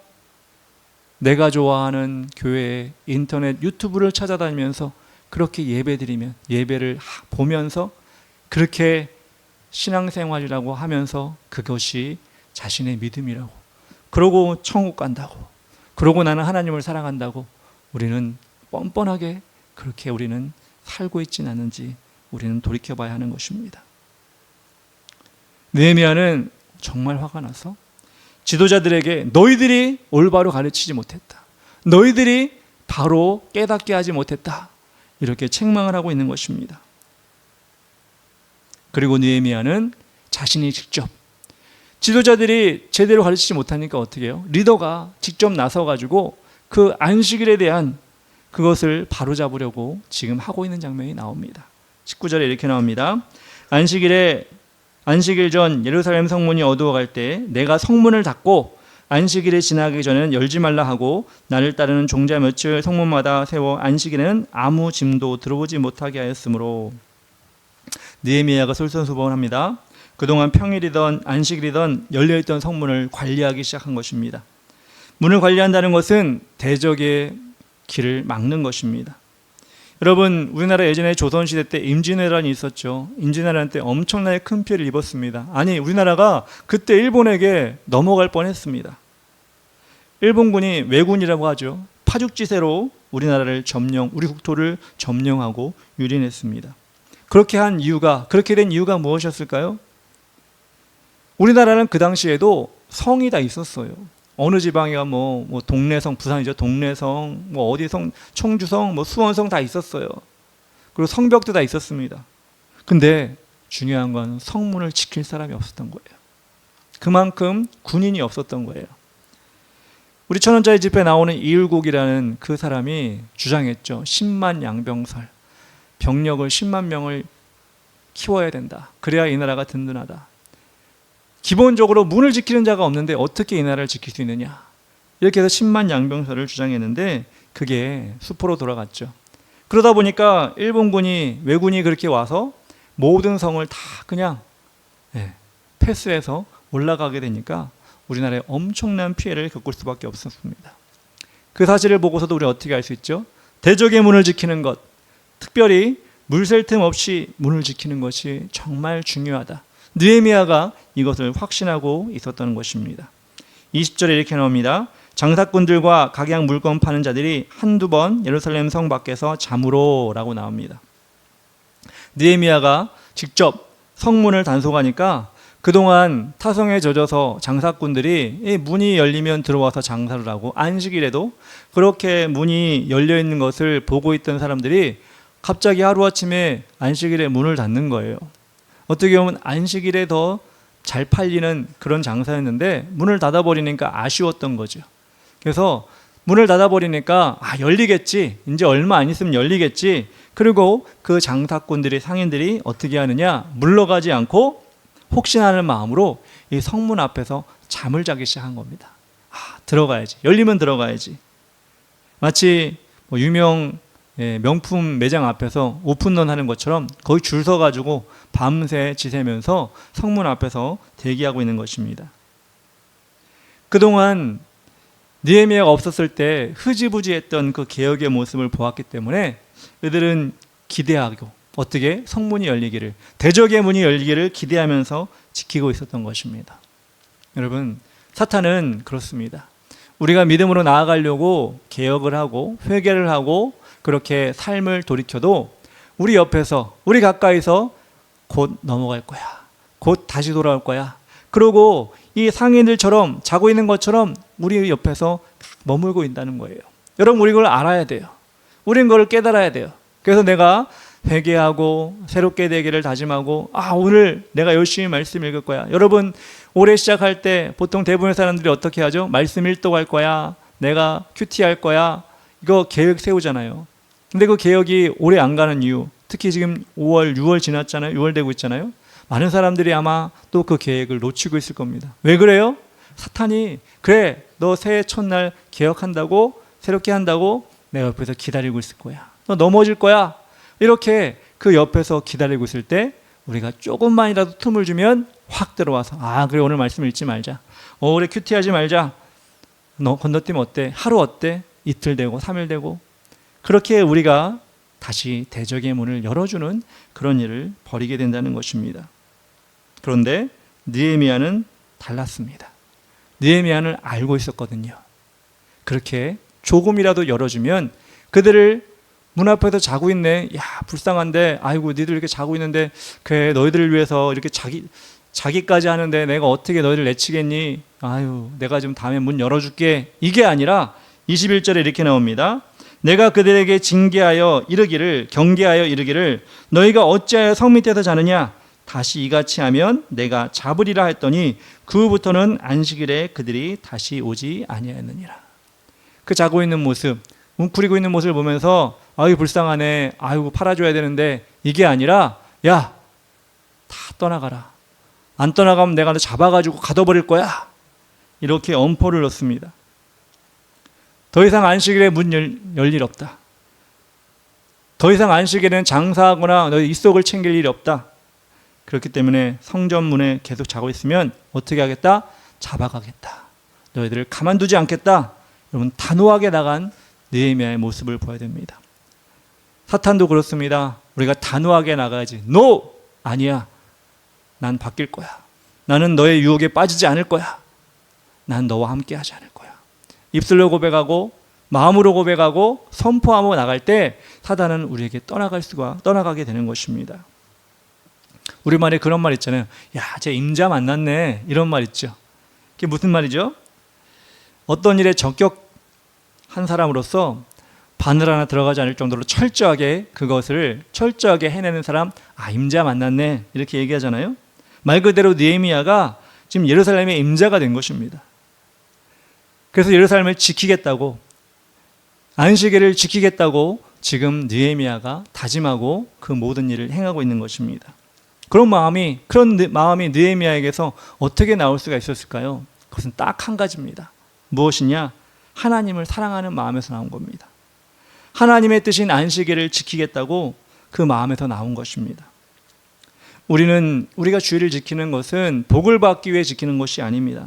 내가 좋아하는 교회, 인터넷, 유튜브를 찾아다니면서 그렇게 예배드리면, 예배를 보면서 그렇게 신앙생활이라고 하면서 그것이 자신의 믿음이라고, 그러고 천국 간다고, 그러고 나는 하나님을 사랑한다고 우리는 뻔뻔하게 그렇게 우리는 살고 있지는 않은지 우리는 돌이켜봐야 하는 것입니다. 느헤미야는 정말 화가 나서 지도자들에게 너희들이 올바로 가르치지 못했다, 너희들이 바로 깨닫게 하지 못했다, 이렇게 책망을 하고 있는 것입니다. 그리고 느헤미야는 자신이 직접, 지도자들이 제대로 가르치지 못하니까 어떻게 해요? 리더가 직접 나서가지고 그 안식일에 대한 그것을 바로잡으려고 지금 하고 있는 장면이 나옵니다. 19절에 이렇게 나옵니다. 안식일 전 예루살렘 성문이 어두워갈 때 내가 성문을 닫고 안식일에 지나기 전에는 열지 말라 하고 나를 따르는 종자 몇을 성문마다 세워 안식일에는 아무 짐도 들어오지 못하게 하였으므로. 느헤미야가 솔선수범합니다. 그동안 평일이던 안식일이던 열려있던 성문을 관리하기 시작한 것입니다. 문을 관리한다는 것은 대적의 길을 막는 것입니다. 여러분, 우리나라 예전에 조선시대 때 임진왜란이 있었죠. 임진왜란 때 엄청나게 큰 피해를 입었습니다. 아니, 우리나라가 그때 일본에게 넘어갈 뻔했습니다. 일본군이 왜군이라고 하죠. 파죽지세로 우리나라를 우리 국토를 점령하고 유린했습니다. 그렇게 된 이유가 무엇이었을까요? 우리나라는 그 당시에도 성이 다 있었어요. 어느 지방이가 동래성, 부산이죠. 동래성, 어디성, 청주성, 수원성 다 있었어요. 그리고 성벽도 다 있었습니다. 근데 중요한 건 성문을 지킬 사람이 없었던 거예요. 그만큼 군인이 없었던 거예요. 우리 천원짜리 집회에 나오는 이율곡이라는 그 사람이 주장했죠. 10만 양병설, 병력을 10만 명을 키워야 된다. 그래야 이 나라가 든든하다. 기본적으로 문을 지키는 자가 없는데 어떻게 이 나라를 지킬 수 있느냐. 이렇게 해서 10만 양병설을 주장했는데 그게 수포로 돌아갔죠. 그러다 보니까 일본군이 왜군이 그렇게 와서 모든 성을 다 그냥 패스해서 올라가게 되니까 우리나라에 엄청난 피해를 겪을 수밖에 없었습니다. 그 사실을 보고서도 우리 어떻게 알 수 있죠? 대적의 문을 지키는 것, 특별히 물 샐 틈 없이 문을 지키는 것이 정말 중요하다. 느헤미야가 이것을 확신하고 있었던 것입니다. 20절에 이렇게 나옵니다. 장사꾼들과 각양 물건 파는 자들이 한두 번 예루살렘 성 밖에서 잠으로라고 나옵니다. 느헤미야가 직접 성문을 단속하니까 그동안 타성에 젖어서 장사꾼들이 문이 열리면 들어와서 장사를 하고 안식일에도 그렇게 문이 열려있는 것을 보고 있던 사람들이 갑자기 하루아침에 안식일에 문을 닫는 거예요. 어떻게 보면 안식일에 더 잘 팔리는 그런 장사였는데 문을 닫아버리니까 아쉬웠던 거죠. 그래서 문을 닫아버리니까 열리겠지, 이제 얼마 안 있으면 열리겠지. 그리고 그 장사꾼들이, 상인들이 어떻게 하느냐, 물러가지 않고 혹시나 하는 마음으로 이 성문 앞에서 잠을 자기 시작한 겁니다. 들어가야지, 열리면 들어가야지. 마치 유명 명품 매장 앞에서 오픈런 하는 것처럼 거의 줄 서가지고 밤새 지새면서 성문 앞에서 대기하고 있는 것입니다. 그동안 느헤미야가 없었을 때 흐지부지했던 그 개혁의 모습을 보았기 때문에 그들은 기대하고 어떻게 성문이 열리기를, 대적의 문이 열리기를 기대하면서 지키고 있었던 것입니다. 여러분, 사탄은 그렇습니다. 우리가 믿음으로 나아가려고 개혁을 하고 회개를 하고 그렇게 삶을 돌이켜도 우리 옆에서, 우리 가까이서 곧 넘어갈 거야, 곧 다시 돌아올 거야, 그러고 이 상인들처럼 자고 있는 것처럼 우리 옆에서 머물고 있다는 거예요. 여러분, 우리 그걸 알아야 돼요. 우린 그걸 깨달아야 돼요. 그래서 내가 회개하고 새롭게 되기를 다짐하고 오늘 내가 열심히 말씀 읽을 거야. 여러분, 올해 시작할 때 보통 대부분의 사람들이 어떻게 하죠? 말씀 일독할 거야, 내가 큐티 할 거야, 이거 계획 세우잖아요. 근데 그 계획이 오래 안 가는 이유, 특히 지금 5월, 6월 지났잖아요. 6월 되고 있잖아요. 많은 사람들이 아마 또 그 계획을 놓치고 있을 겁니다. 왜 그래요? 사탄이 그래, 너 새해 첫날 개혁한다고, 새롭게 한다고 내 옆에서 기다리고 있을 거야, 너 넘어질 거야, 이렇게 그 옆에서 기다리고 있을 때 우리가 조금만이라도 틈을 주면 확 들어와서 그래, 오늘 말씀 읽지 말자, 올해 큐티하지 말자, 너 건너뛰면 어때, 하루 어때, 이틀 되고 3일 되고, 그렇게 우리가 다시 대적의 문을 열어주는 그런 일을 벌이게 된다는 것입니다. 그런데 느헤미야는 달랐습니다. 느헤미야는 알고 있었거든요. 그렇게 조금이라도 열어주면 그들을 문 앞에서 자고 있네, 불쌍한데, 아이고 니들 이렇게 자고 있는데 그래, 너희들을 위해서 이렇게 자기까지 하는데 내가 어떻게 너희들 내치겠니, 내가 좀 다음에 문 열어줄게, 이게 아니라 21절에 이렇게 나옵니다. 내가 그들에게 징계하여 이르기를, 경계하여 이르기를, 너희가 어찌하여 성 밑에서 자느냐, 다시 이같이 하면 내가 잡으리라 했더니 그 후부터는 안식일에 그들이 다시 오지 아니하였느니라. 그 자고 있는 모습, 웅크리고 있는 모습을 보면서 불쌍하네, 팔아줘야 되는데, 이게 아니라 다 떠나가라, 안 떠나가면 내가 너 잡아가지고 가둬버릴 거야, 이렇게 엄포를 넣습니다. 더 이상 안식일에 문 열 일 없다. 더 이상 안식일에는 장사하거나 너희 입속을 챙길 일이 없다. 그렇기 때문에 성전 문에 계속 자고 있으면 어떻게 하겠다? 잡아가겠다. 너희들을 가만두지 않겠다. 여러분, 단호하게 나간 느헤미야의 모습을 보아야 됩니다. 사탄도 그렇습니다. 우리가 단호하게 나가야지. NO! 아니야. 난 바뀔 거야. 나는 너의 유혹에 빠지지 않을 거야. 난 너와 함께 하지 않을 거야. 입술로 고백하고 마음으로 고백하고 선포하고 나갈 때 사단은 우리에게 떠나가게 되는 것입니다. 우리말에 그런 말 있잖아요. 쟤 임자 만났네, 이런 말 있죠. 그게 무슨 말이죠? 어떤 일에 적격한 사람으로서 바늘 하나 들어가지 않을 정도로 그것을 철저하게 해내는 사람, 임자 만났네, 이렇게 얘기하잖아요. 말 그대로 느헤미야가 지금 예루살렘의 임자가 된 것입니다. 그래서 예루살렘을 지키겠다고, 안식일을 지키겠다고 지금 느헤미야가 다짐하고 그 모든 일을 행하고 있는 것입니다. 그런 마음이 느헤미야에게서 어떻게 나올 수가 있었을까요? 그것은 딱 한 가지입니다. 무엇이냐? 하나님을 사랑하는 마음에서 나온 겁니다. 하나님의 뜻인 안식일을 지키겠다고 그 마음에서 나온 것입니다. 우리가 주일을 지키는 것은 복을 받기 위해 지키는 것이 아닙니다.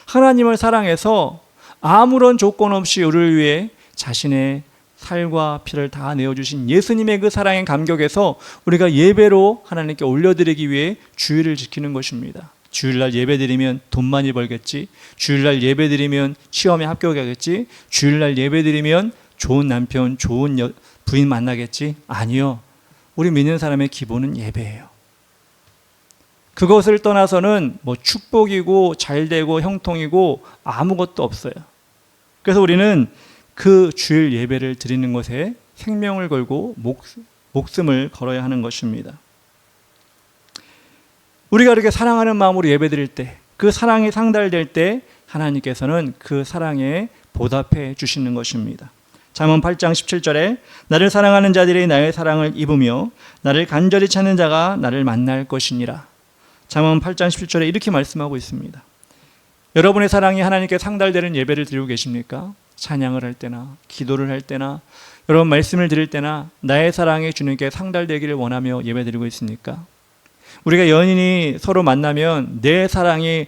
하나님을 사랑해서 아무런 조건 없이 우리를 위해 자신의 살과 피를 다 내어주신 예수님의 그 사랑의 감격에서 우리가 예배로 하나님께 올려드리기 위해 주일을 지키는 것입니다. 주일날 예배드리면 돈 많이 벌겠지, 주일날 예배드리면 시험에 합격하겠지, 주일날 예배드리면 좋은 남편, 좋은 부인 만나겠지. 아니요. 우리 믿는 사람의 기본은 예배예요. 그것을 떠나서는 뭐 축복이고 잘되고 형통이고 아무것도 없어요. 그래서 우리는 그 주일 예배를 드리는 것에 생명을 걸고 목숨을 걸어야 하는 것입니다. 우리가 이렇게 사랑하는 마음으로 예배 드릴 때, 그 사랑이 상달될 때 하나님께서는 그 사랑에 보답해 주시는 것입니다. 잠언 8장 17절에 나를 사랑하는 자들이 나의 사랑을 입으며 나를 간절히 찾는 자가 나를 만날 것이니라. 잠언 8장 17절에 이렇게 말씀하고 있습니다. 여러분의 사랑이 하나님께 상달되는 예배를 드리고 계십니까? 찬양을 할 때나 기도를 할 때나 여러분 말씀을 드릴 때나 나의 사랑이 주님께 상달되기를 원하며 예배 드리고 있습니까? 우리가 연인이 서로 만나면 내 사랑이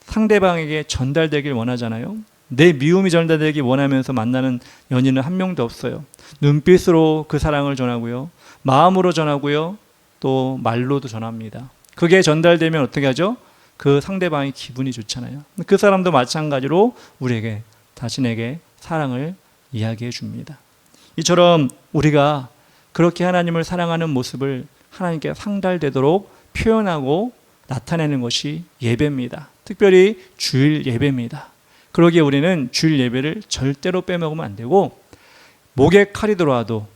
상대방에게 전달되길 원하잖아요. 내 미움이 전달되기 원하면서 만나는 연인은 한 명도 없어요. 눈빛으로 그 사랑을 전하고요, 마음으로 전하고요, 또 말로도 전합니다. 그게 전달되면 어떻게 하죠? 그 상대방이 기분이 좋잖아요. 그 사람도 마찬가지로 우리에게, 자신에게 사랑을 이야기해 줍니다. 이처럼 우리가 그렇게 하나님을 사랑하는 모습을 하나님께 상달되도록 표현하고 나타내는 것이 예배입니다. 특별히 주일 예배입니다. 그러기에 우리는 주일 예배를 절대로 빼먹으면 안 되고, 목에 칼이 들어와도,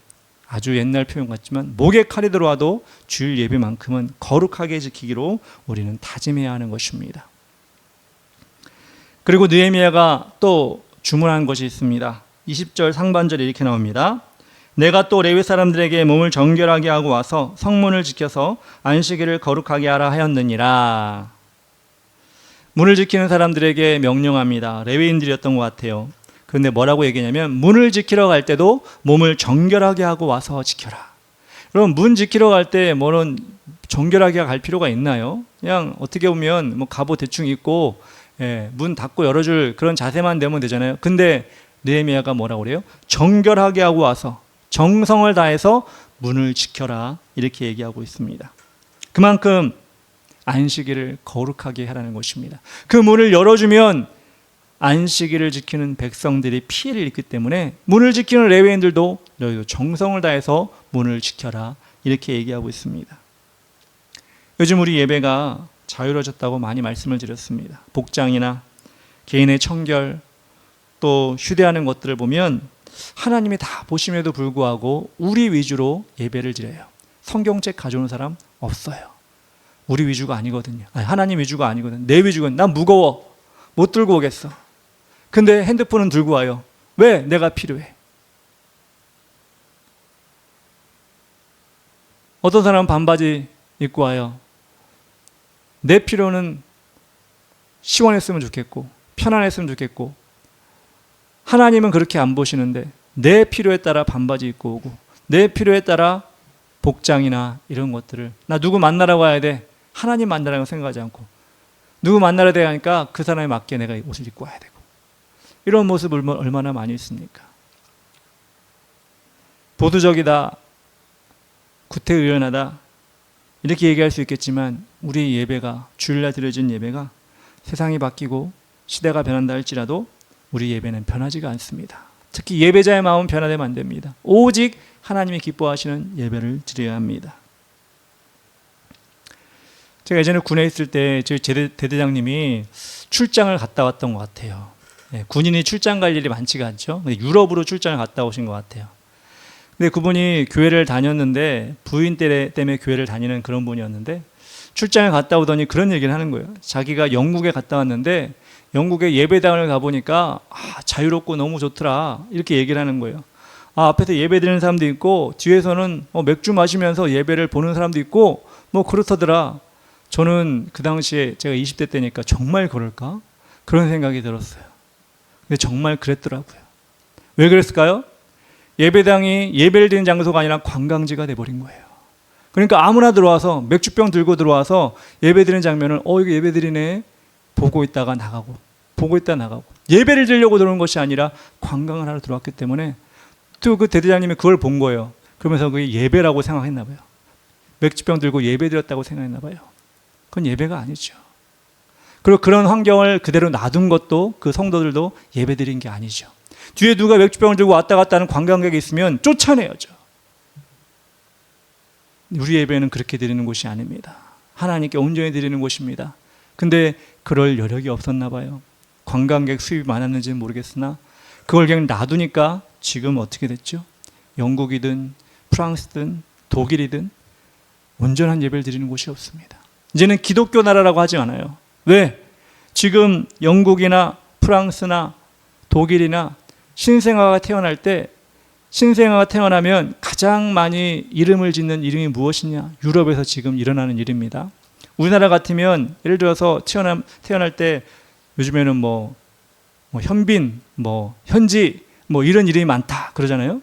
아주 옛날 표현 같지만 목에 칼이 들어와도 주일 예배만큼은 거룩하게 지키기로 우리는 다짐해야 하는 것입니다. 그리고 느헤미야가 또 주문한 것이 있습니다. 20절 상반절에 이렇게 나옵니다. 내가 또 레위 사람들에게 몸을 정결하게 하고 와서 성문을 지켜서 안식일을 거룩하게 하라 하였느니라. 문을 지키는 사람들에게 명령합니다. 레위인들이었던 것 같아요. 그런데 뭐라고 얘기하냐면 문을 지키러 갈 때도 몸을 정결하게 하고 와서 지켜라. 그럼 문 지키러 갈 때 뭐는 정결하게 갈 필요가 있나요? 그냥 어떻게 보면 뭐 갑옷 대충 입고 문 닫고 열어줄 그런 자세만 되면 되잖아요. 근데 느헤미야가 뭐라고 그래요? 정결하게 하고 와서 정성을 다해서 문을 지켜라, 이렇게 얘기하고 있습니다. 그만큼 안식일을 거룩하게 하라는 것입니다. 그 문을 열어주면 안식일을 지키는 백성들이 피해를 입기 때문에 문을 지키는 레위인들도 너희도 정성을 다해서 문을 지켜라, 이렇게 얘기하고 있습니다. 요즘 우리 예배가 자유로워졌다고 많이 말씀을 드렸습니다. 복장이나 개인의 청결, 또 휴대하는 것들을 보면 하나님이 다 보심에도 불구하고 우리 위주로 예배를 드려요. 성경책 가져오는 사람 없어요. 우리 위주가 아니거든요. 아니, 하나님 위주가 아니거든. 내 위주건 난 무거워, 못 들고 오겠어. 근데 핸드폰은 들고 와요. 왜? 내가 필요해. 어떤 사람은 반바지 입고 와요. 내 필요는 시원했으면 좋겠고 편안했으면 좋겠고, 하나님은 그렇게 안 보시는데 내 필요에 따라 반바지 입고 오고, 내 필요에 따라 복장이나 이런 것들을, 나 누구 만나러 가야 돼, 하나님 만나라고 생각하지 않고 누구 만나러 돼야 하니까 그 사람에 맞게 내가 옷을 입고 와야 되고, 이런 모습을 얼마나 많이 있습니까? 보수적이다, 구태의연하다 이렇게 얘기할 수 있겠지만 우리 예배가, 주일날 드려진 예배가 세상이 바뀌고 시대가 변한다 할지라도 우리 예배는 변하지가 않습니다. 특히 예배자의 마음은 변화되면 안 됩니다. 오직 하나님이 기뻐하시는 예배를 드려야 합니다. 제가 예전에 군에 있을 때 저희 대대장님이 출장을 갔다 왔던 것 같아요. 군인이 출장 갈 일이 많지가 않죠. 유럽으로 출장을 갔다 오신 것 같아요. 근데 그분이 교회를 다녔는데, 부인 때문에 교회를 다니는 그런 분이었는데, 출장을 갔다 오더니 그런 얘기를 하는 거예요. 자기가 영국에 갔다 왔는데 영국의 예배당을 가보니까 자유롭고 너무 좋더라, 이렇게 얘기를 하는 거예요. 앞에서 예배 드리는 사람도 있고 뒤에서는 맥주 마시면서 예배를 보는 사람도 있고 뭐 그렇다더라. 저는 그 당시에 제가 20대 때니까 정말 그럴까? 그런 생각이 들었어요. 근데 정말 그랬더라고요. 왜 그랬을까요? 예배당이 예배를 드리는 장소가 아니라 관광지가 돼버린 거예요. 그러니까 아무나 들어와서 맥주병 들고 들어와서 예배 드리는 장면을 이거 예배 드리네 보고 있다가 나가고 보고 있다가 나가고 예배를 드리려고 들어온 것이 아니라 관광을 하러 들어왔기 때문에 또 그 대대장님이 그걸 본 거예요. 그러면서 그게 예배라고 생각했나 봐요. 맥주병 들고 예배 드렸다고 생각했나 봐요. 그건 예배가 아니죠. 그리고 그런 환경을 그대로 놔둔 것도 그 성도들도 예배 드린 게 아니죠. 뒤에 누가 맥주병을 들고 왔다 갔다 하는 관광객이 있으면 쫓아내야죠. 우리 예배는 그렇게 드리는 곳이 아닙니다. 하나님께 온전히 드리는 곳입니다. 근데 그럴 여력이 없었나 봐요. 관광객 수입이 많았는지는 모르겠으나 그걸 그냥 놔두니까 지금 어떻게 됐죠? 영국이든 프랑스든 독일이든 온전한 예배를 드리는 곳이 없습니다. 이제는 기독교 나라라고 하지 않아요. 왜? 지금 영국이나 프랑스나 독일이나 신생아가 태어날 때 신생아가 태어나면 가장 많이 이름을 짓는 이름이 무엇이냐? 유럽에서 지금 일어나는 일입니다. 우리나라 같으면 예를 들어서 태어날 때 요즘에는 뭐 현빈, 현지 이런 이름이 많다 그러잖아요.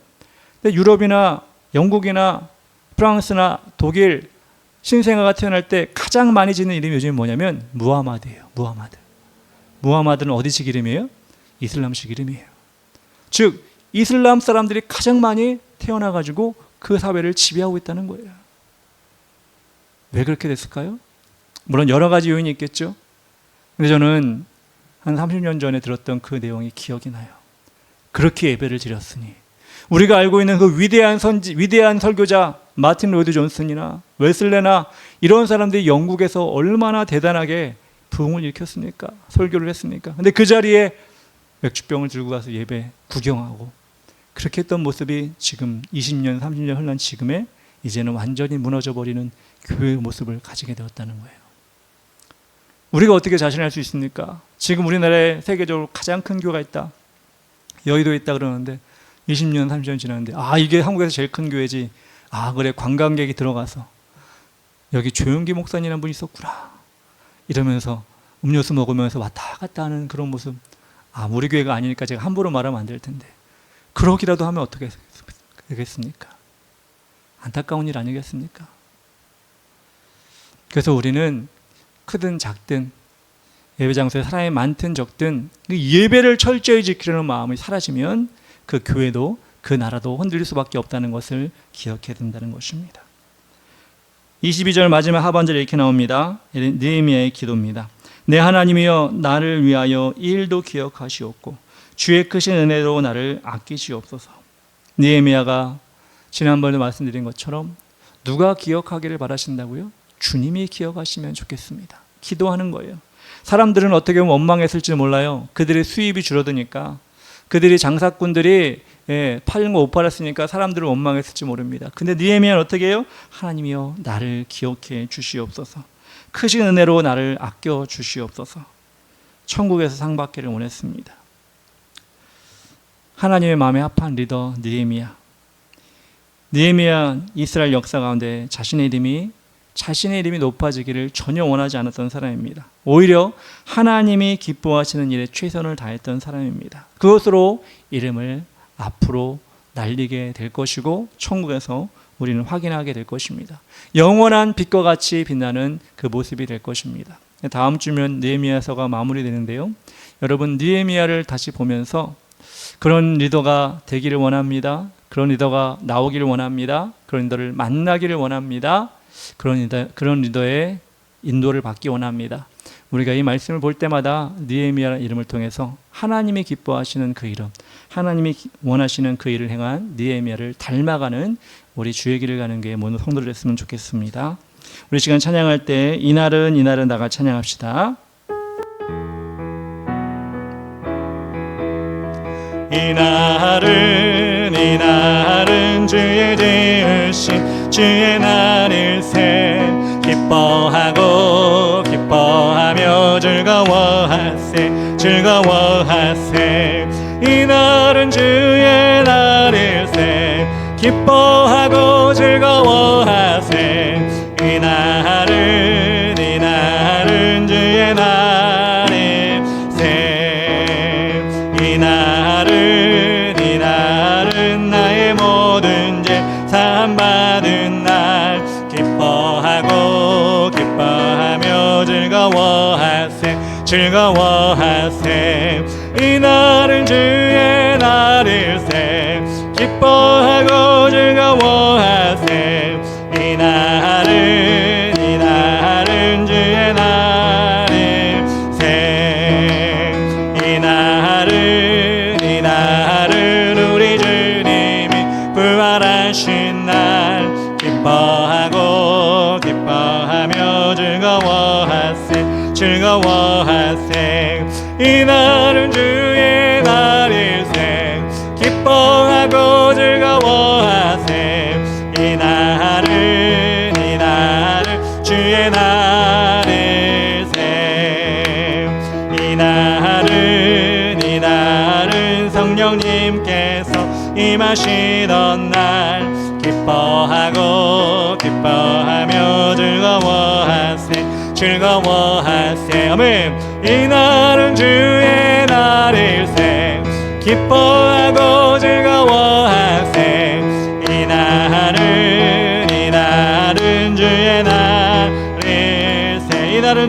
근데 유럽이나 영국이나 프랑스나 독일 신생아가 태어날 때 가장 많이 짓는 이름이 요즘 뭐냐면 무하마드예요. 무하마드. 무하마드는 어디식 이름이에요? 이슬람식 이름이에요. 즉 이슬람 사람들이 가장 많이 태어나가지고 그 사회를 지배하고 있다는 거예요. 왜 그렇게 됐을까요? 물론 여러 가지 요인이 있겠죠. 근데 저는 한 30년 전에 들었던 그 내용이 기억이 나요. 그렇게 예배를 드렸으니 우리가 알고 있는 그 위대한 설교자 마틴 로이드 존슨이나 웨슬레나 이런 사람들이 영국에서 얼마나 대단하게 부흥을 일으켰습니까? 설교를 했습니까? 근데 그 자리에 맥주병을 들고 가서 예배 구경하고 그렇게 했던 모습이 지금 20년, 30년 흘러난 지금에 이제는 완전히 무너져버리는 교회의 모습을 가지게 되었다는 거예요. 우리가 어떻게 자신할 수 있습니까? 지금 우리나라에 세계적으로 가장 큰 교회가 있다. 여의도에 있다 그러는데 20년, 30년 지났는데 이게 한국에서 제일 큰 교회지. 그래 관광객이 들어가서 여기 조용기 목사님이라는 분이 있었구나 이러면서 음료수 먹으면서 왔다 갔다 하는 그런 모습. 우리 교회가 아니니까 제가 함부로 말하면 안 될 텐데 그러기라도 하면 어떻게 되겠습니까? 안타까운 일 아니겠습니까? 그래서 우리는 크든 작든 예배 장소에 사람이 많든 적든 예배를 철저히 지키려는 마음이 사라지면 그 교회도 그 나라도 흔들릴 수밖에 없다는 것을 기억해야 된다는 것입니다. 22절 마지막 하반절에 이렇게 나옵니다. 느헤미야의 기도입니다. 내 하나님이여 나를 위하여 이 일도 기억하시옵고 주의 크신 은혜로 나를 아끼시옵소서. 느헤미야가 지난번에 말씀드린 것처럼 누가 기억하기를 바라신다고요? 주님이 기억하시면 좋겠습니다. 기도하는 거예요. 사람들은 어떻게 보면 원망했을지 몰라요. 그들의 수입이 줄어드니까 그들이 장사꾼들이 팔는 거 못 팔았으니까 사람들을 원망했을지 모릅니다. 근데 느헤미야는 어떻게 해요? 하나님이여 나를 기억해 주시옵소서. 크신 은혜로 나를 아껴 주시옵소서. 천국에서 상 받기를 원했습니다. 하나님의 마음에 합한 리더 느헤미야. 느헤미야 이스라엘 역사 가운데 자신의 이름이 높아지기를 전혀 원하지 않았던 사람입니다. 오히려 하나님이 기뻐하시는 일에 최선을 다했던 사람입니다. 그것으로 이름을 앞으로 날리게 될 것이고 천국에서 우리는 확인하게 될 것입니다. 영원한 빛과 같이 빛나는 그 모습이 될 것입니다. 다음 주면 느헤미야서가 마무리되는데요. 여러분 느헤미야를 다시 보면서 그런 리더가 되기를 원합니다. 그런 리더가 나오기를 원합니다. 그런 리더를 만나기를 원합니다. 그런 리더의 인도를 받기 원합니다. 우리가 이 말씀을 볼 때마다 느헤미야라는 이름을 통해서 하나님이 기뻐하시는 그 이름, 하나님이 원하시는 그 일을 행한 느헤미야를 닮아가는 우리 주의 길을 가는 게 모든 성도들 했으면 좋겠습니다. 우리 시간 찬양할 때 이날은 나가 찬양합시다. 이날은 주의 지으신 주의 날일세 기뻐하며 즐거워하세 이날은 주의 날일세 기뻐하고 즐거워하세 이날은 주의 날일세. 이날은 나의 모든 죄 사함 받은 날. 기뻐하고 기뻐하며 즐거워하세. 이날은 주의 날일세. 기뻐하고 즐거워하세. 이날은 주의 날일세. 이날은 우리 주님이 부활하신 날. 기뻐하며 즐거워하세. 이날은 주의 날일세. 기뻐하고 즐거워하세. 이날은 주의 날일세. 이날은 성령님께서 임하시던 날. 기뻐하며 즐거워하세. 아멘. 이날은 주의 날일세. 기뻐하고 즐거워하세. 이날은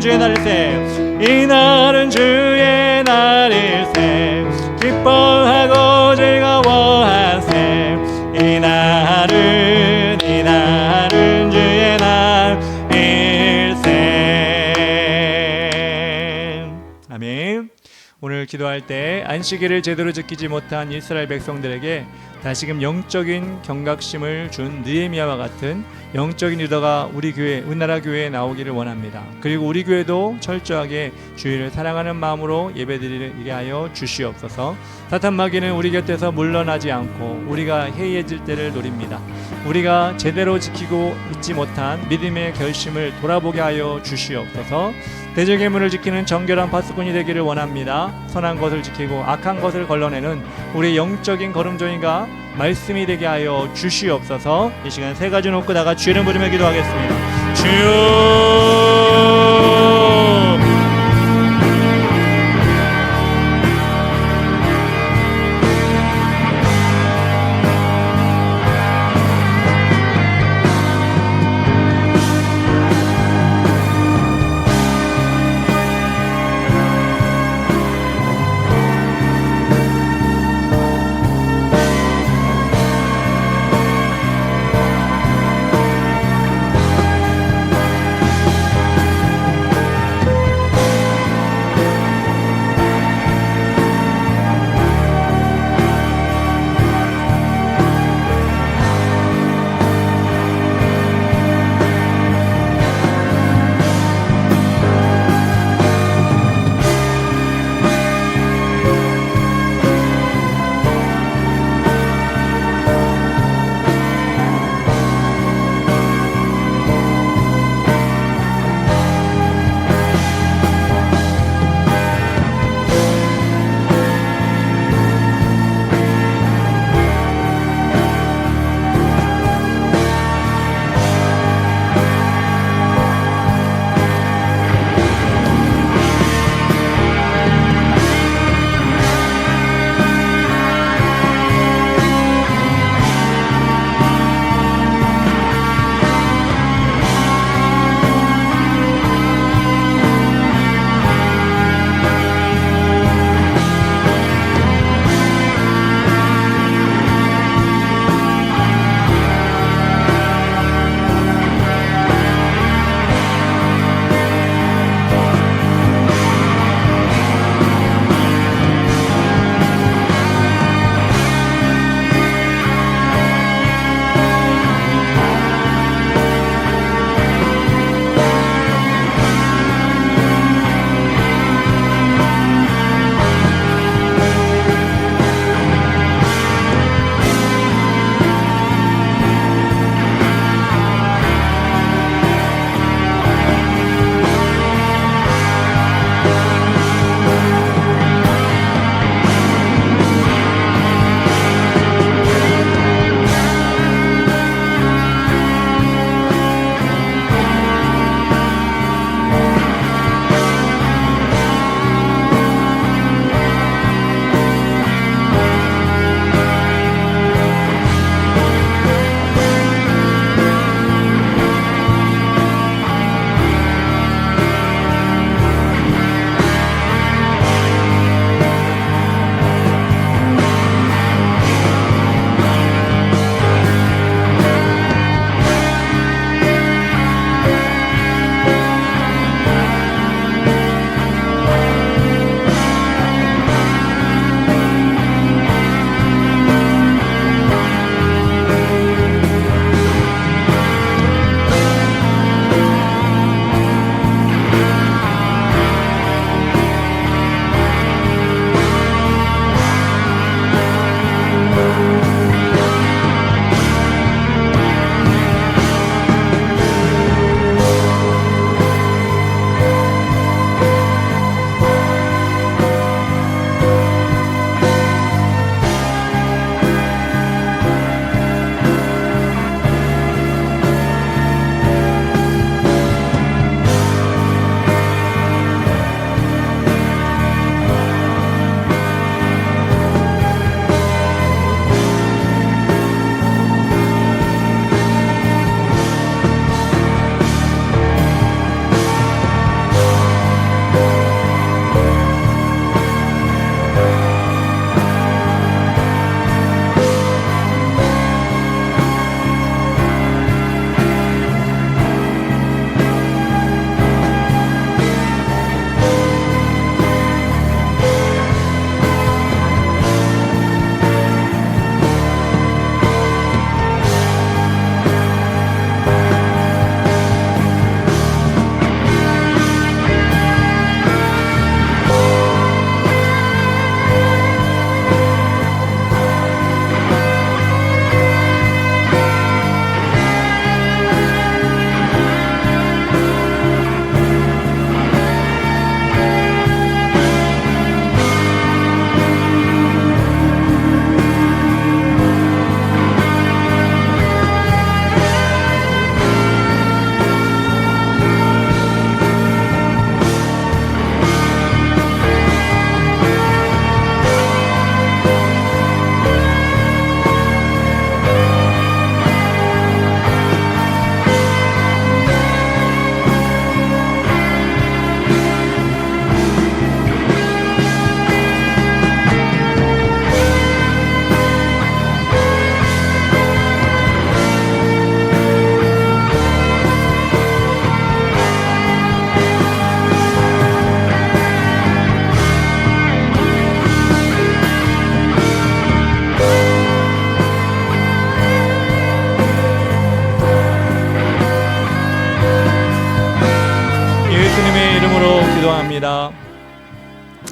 주의 날일세. 이날은 주의 날일세. 기뻐하고 즐거워하세. 이날은 주의 날일세. 아멘. 오늘 기도할 때 안식일을 제대로 지키지 못한 이스라엘 백성들에게 다시금 영적인 경각심을 준 느헤미야와 같은 영적인 리더가 우리 교회, 은나라 교회에 나오기를 원합니다. 그리고 우리 교회도 철저하게 주의를 사랑하는 마음으로 예배드리게 하여 주시옵소서. 사탄 마귀는 우리 곁에서 물러나지 않고 우리가 해이해질 때를 노립니다. 우리가 제대로 지키고 있지 못한 믿음의 결심을 돌아보게 하여 주시옵소서. 대제계문을 지키는 정결한 파수꾼이 되기를 원합니다. 선한 것을 지키고 악한 것을 걸러내는 우리 영적인 걸음종이가 말씀이 되게 하여 주시옵소서. 이 시간 세 가지 놓고 다 같이 이름 부르며 기도하겠습니다. 주여,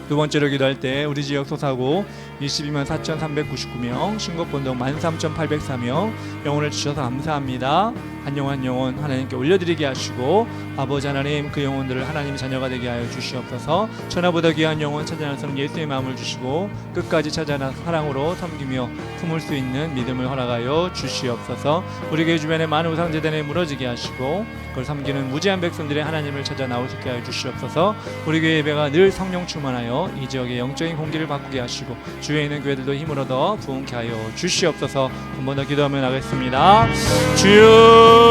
두 번째로 기도할 때 우리 지역 소사고 22만 4,399명, 신곡본동 13,804명 영혼을 주셔서 감사합니다. 한 영혼 한 영혼 하나님께 올려드리게 하시고 아버지 하나님 그 영혼들을 하나님의 자녀가 되게 하여 주시옵소서. 천하보다 귀한 영혼 찾아내는 사람 예수의 마음을 주시고 끝까지 찾아나 사랑으로 섬기며 품을 수 있는 믿음을 허락하여 주시옵소서. 우리 교회 주변에 많은 우상제단에 무너지게 하시고 그걸 섬기는 무지한 백성들의 하나님을 찾아 나오게 하여 주시옵소서. 우리 교회 예배가 늘 성령 충만하여 이 지역의 영적인 공기를 바꾸게 하시고 주위에 있는 교회들도 힘을 얻어 부흥케 하여 주시옵소서. 한 번 더 기도하며 나가겠습니다. 주여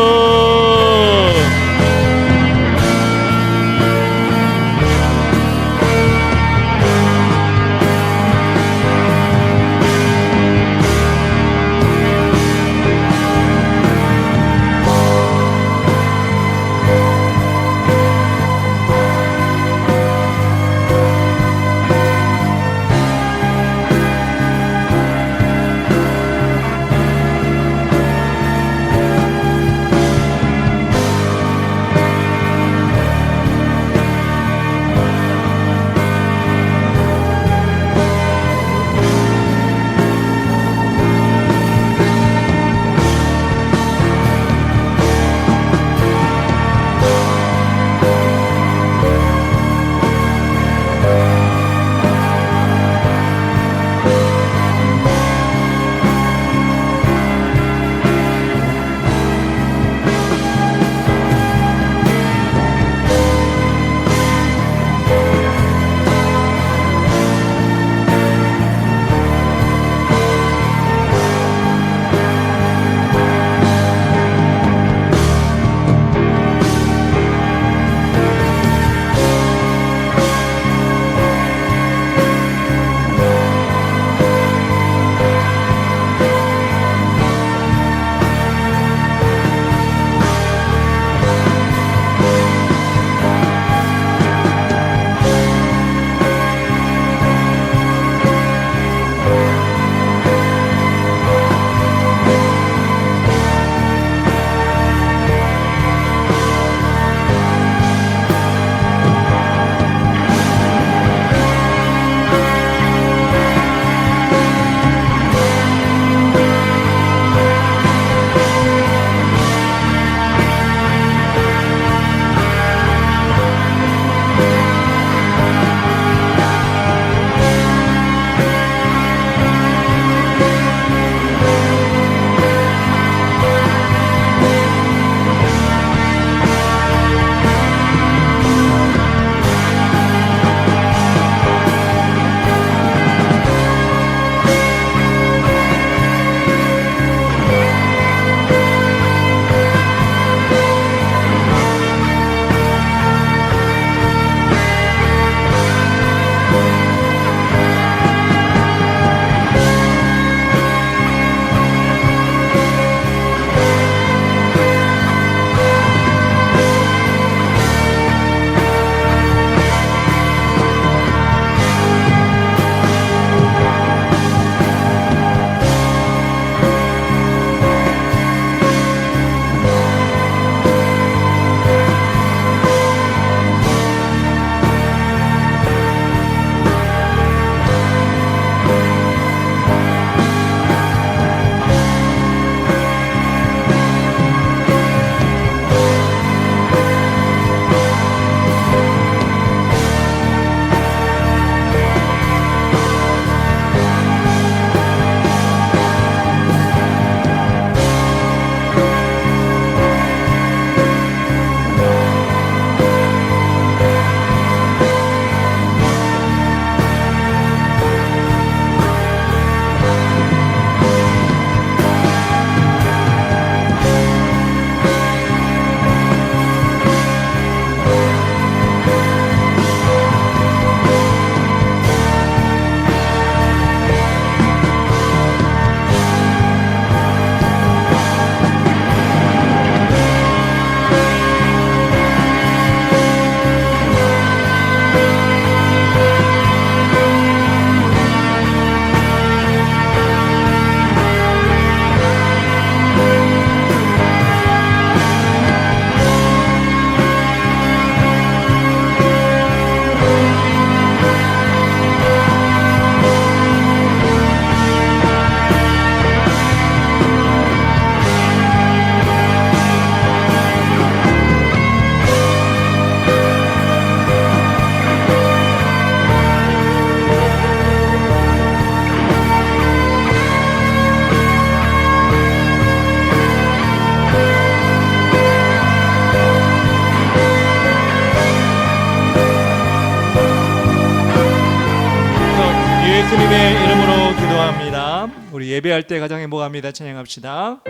예배할 때 가장 행복합니다. 찬양합시다.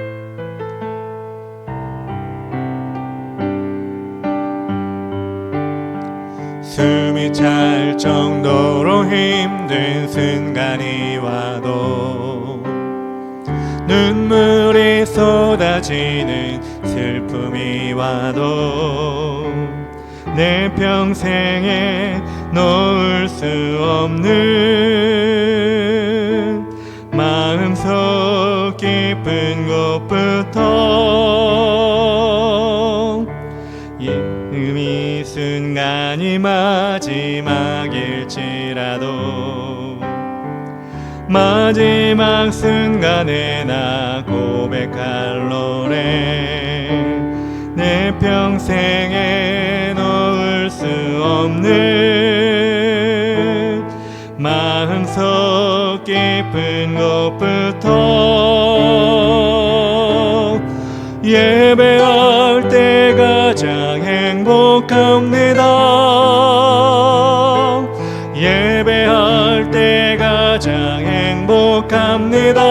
숨이 찰 정도로 힘든 순간이 와도 눈물이 쏟아지는 슬픔이 와도 내 평생에 놓을 수 없는 마음속 깊은 곳부터 이 순간이 마지막일지라도 마지막 순간에 나 고백할 노래 내 평생에 놓을 수 없는 마음속 깊은 곳부터 예배할 때 가장 행복합니다. 예배할 때 가장 행복합니다.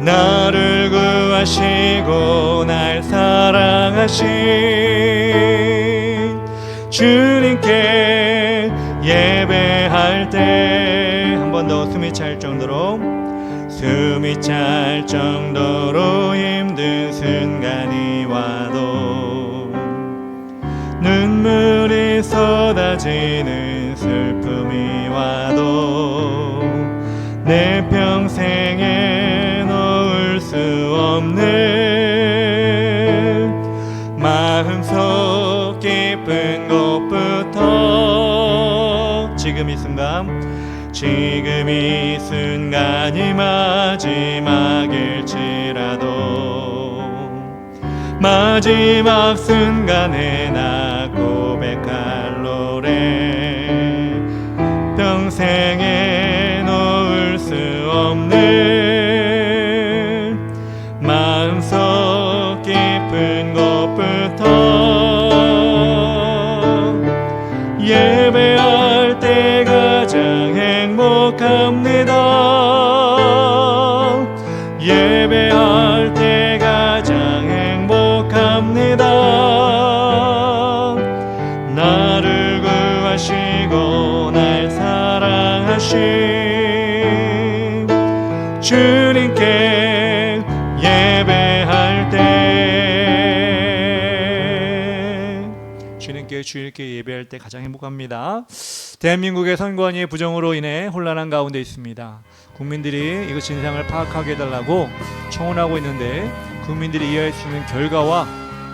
나를 구하시고 날 사랑하신 주님께 예배할 때 한 번 더 숨이 찰 정도로 힘든 순간이 와도 눈물이 쏟아지는 슬픔이 와도 내 평생에 놓을 수 없는 마음속 깊은 곳부터 지금 이 순간이 마지막일지라도 마지막 순간에 나 고백할 노래 평생에 놓을 수 없는 마음속 깊은 곳부터 예배할 때 가장 행복합니다. 예배할 때 가장 행복합니다. 나를 구하시고 날 사랑하신 주님께 예배할 때 주님께 주일께 예배할 때 가장 행복합니다. 대한민국의 선관위의 부정으로 인해 혼란한 가운데 있습니다. 국민들이 이것 진상을 파악하게 해달라고 청원하고 있는데 국민들이 이해할 수 있는 결과와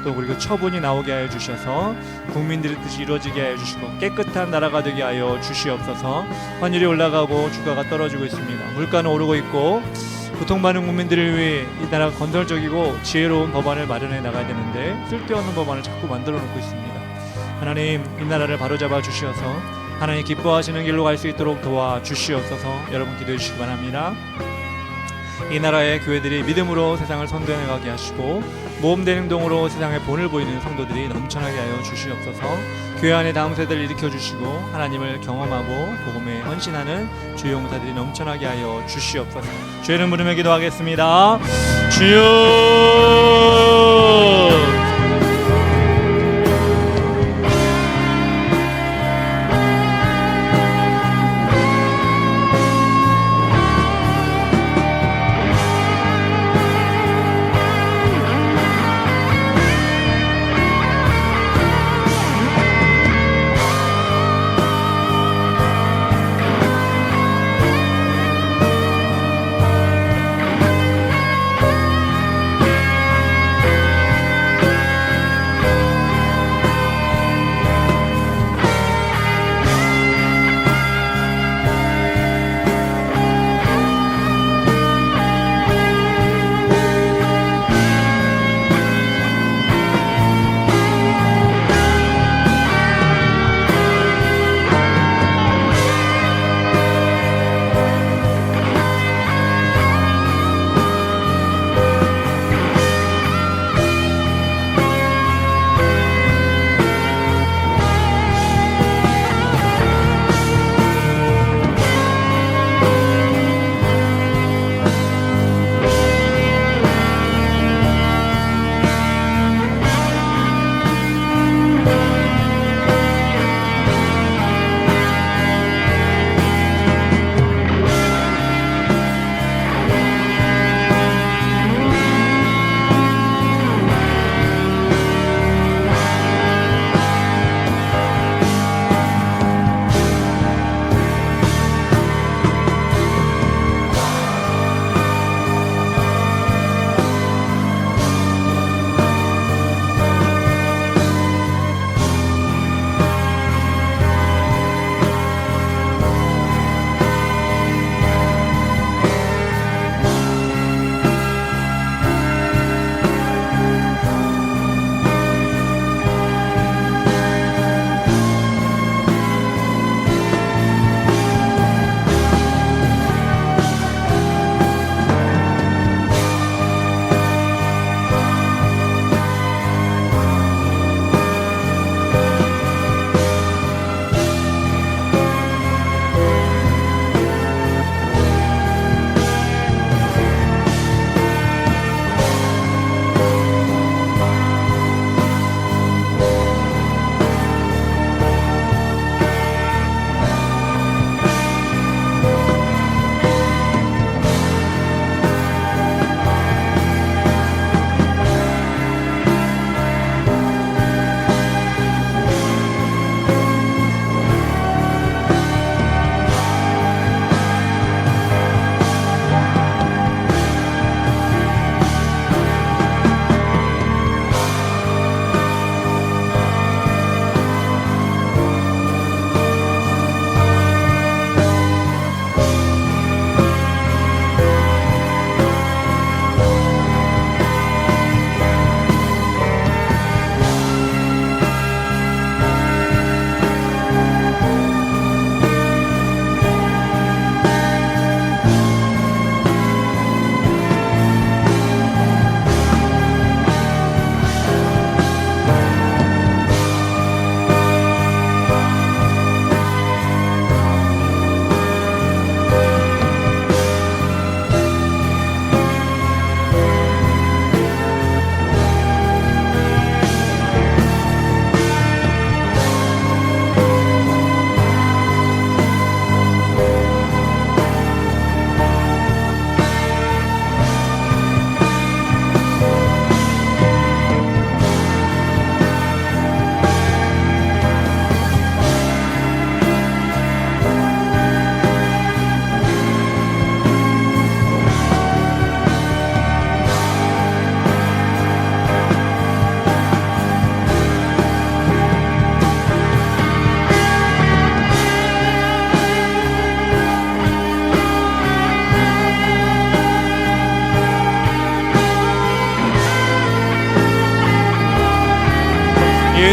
또 그리고 처분이 나오게 하여 주셔서 국민들의 뜻이 이루어지게 하여 주시고 깨끗한 나라가 되게 하여 주시옵소서. 환율이 올라가고 주가가 떨어지고 있습니다. 물가는 오르고 있고 고통받는 국민들을 위해 이 나라가 건설적이고 지혜로운 법안을 마련해 나가야 되는데 쓸데없는 법안을 자꾸 만들어 놓고 있습니다. 하나님 이 나라를 바로잡아 주시어서 하나님 기뻐하시는 길로 갈 수 있도록 도와주시옵소서. 여러분 기도해 주시기 바랍니다. 이 나라의 교회들이 믿음으로 세상을 선도해 가게 하시고 모험된 행동으로 세상에 본을 보이는 성도들이 넘쳐나게 하여 주시옵소서. 교회 안에 다음 세대를 일으켜 주시고 하나님을 경험하고 복음에 헌신하는 주의 용사들이 넘쳐나게 하여 주시옵소서. 주의 이름 부르며 기도하겠습니다. 주여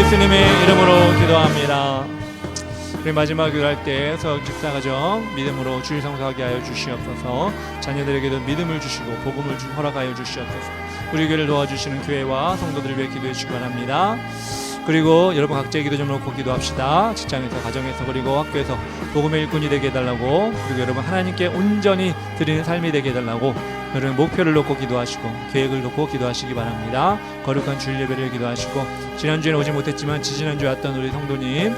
예수님의 이름으로 기도합니다. 우리 마지막 기도할 때 서학 집사가정 믿음으로 주일 성사하게 하여 주시옵소서. 자녀들에게도 믿음을 주시고 복음을 허락하여 주시옵소서. 우리 교회를 도와주시는 교회와 성도들을 위해 기도해 주시기 바랍니다. 그리고 여러분 각자의 기도 좀 놓고 기도합시다. 직장에서, 가정에서, 그리고 학교에서 복음의 일꾼이 되게 해달라고, 그리고 여러분 하나님께 온전히 드리는 삶이 되게 해달라고 여러분 목표를 놓고 기도하시고 계획을 놓고 기도하시기 바랍니다. 거룩한 주일 예배를 기도하시고, 지난주에는 오지 못했지만 지지난주에 왔던 우리 성도님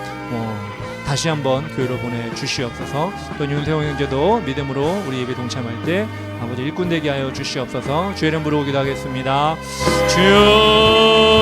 다시 한번 교회로 보내주시옵소서. 또 윤세홍 형제도 믿음으로 우리 예배 동참할 때 아버지 일꾼 되게 하여 주시옵소서. 주의 이름 부르고 기도하겠습니다. 주여.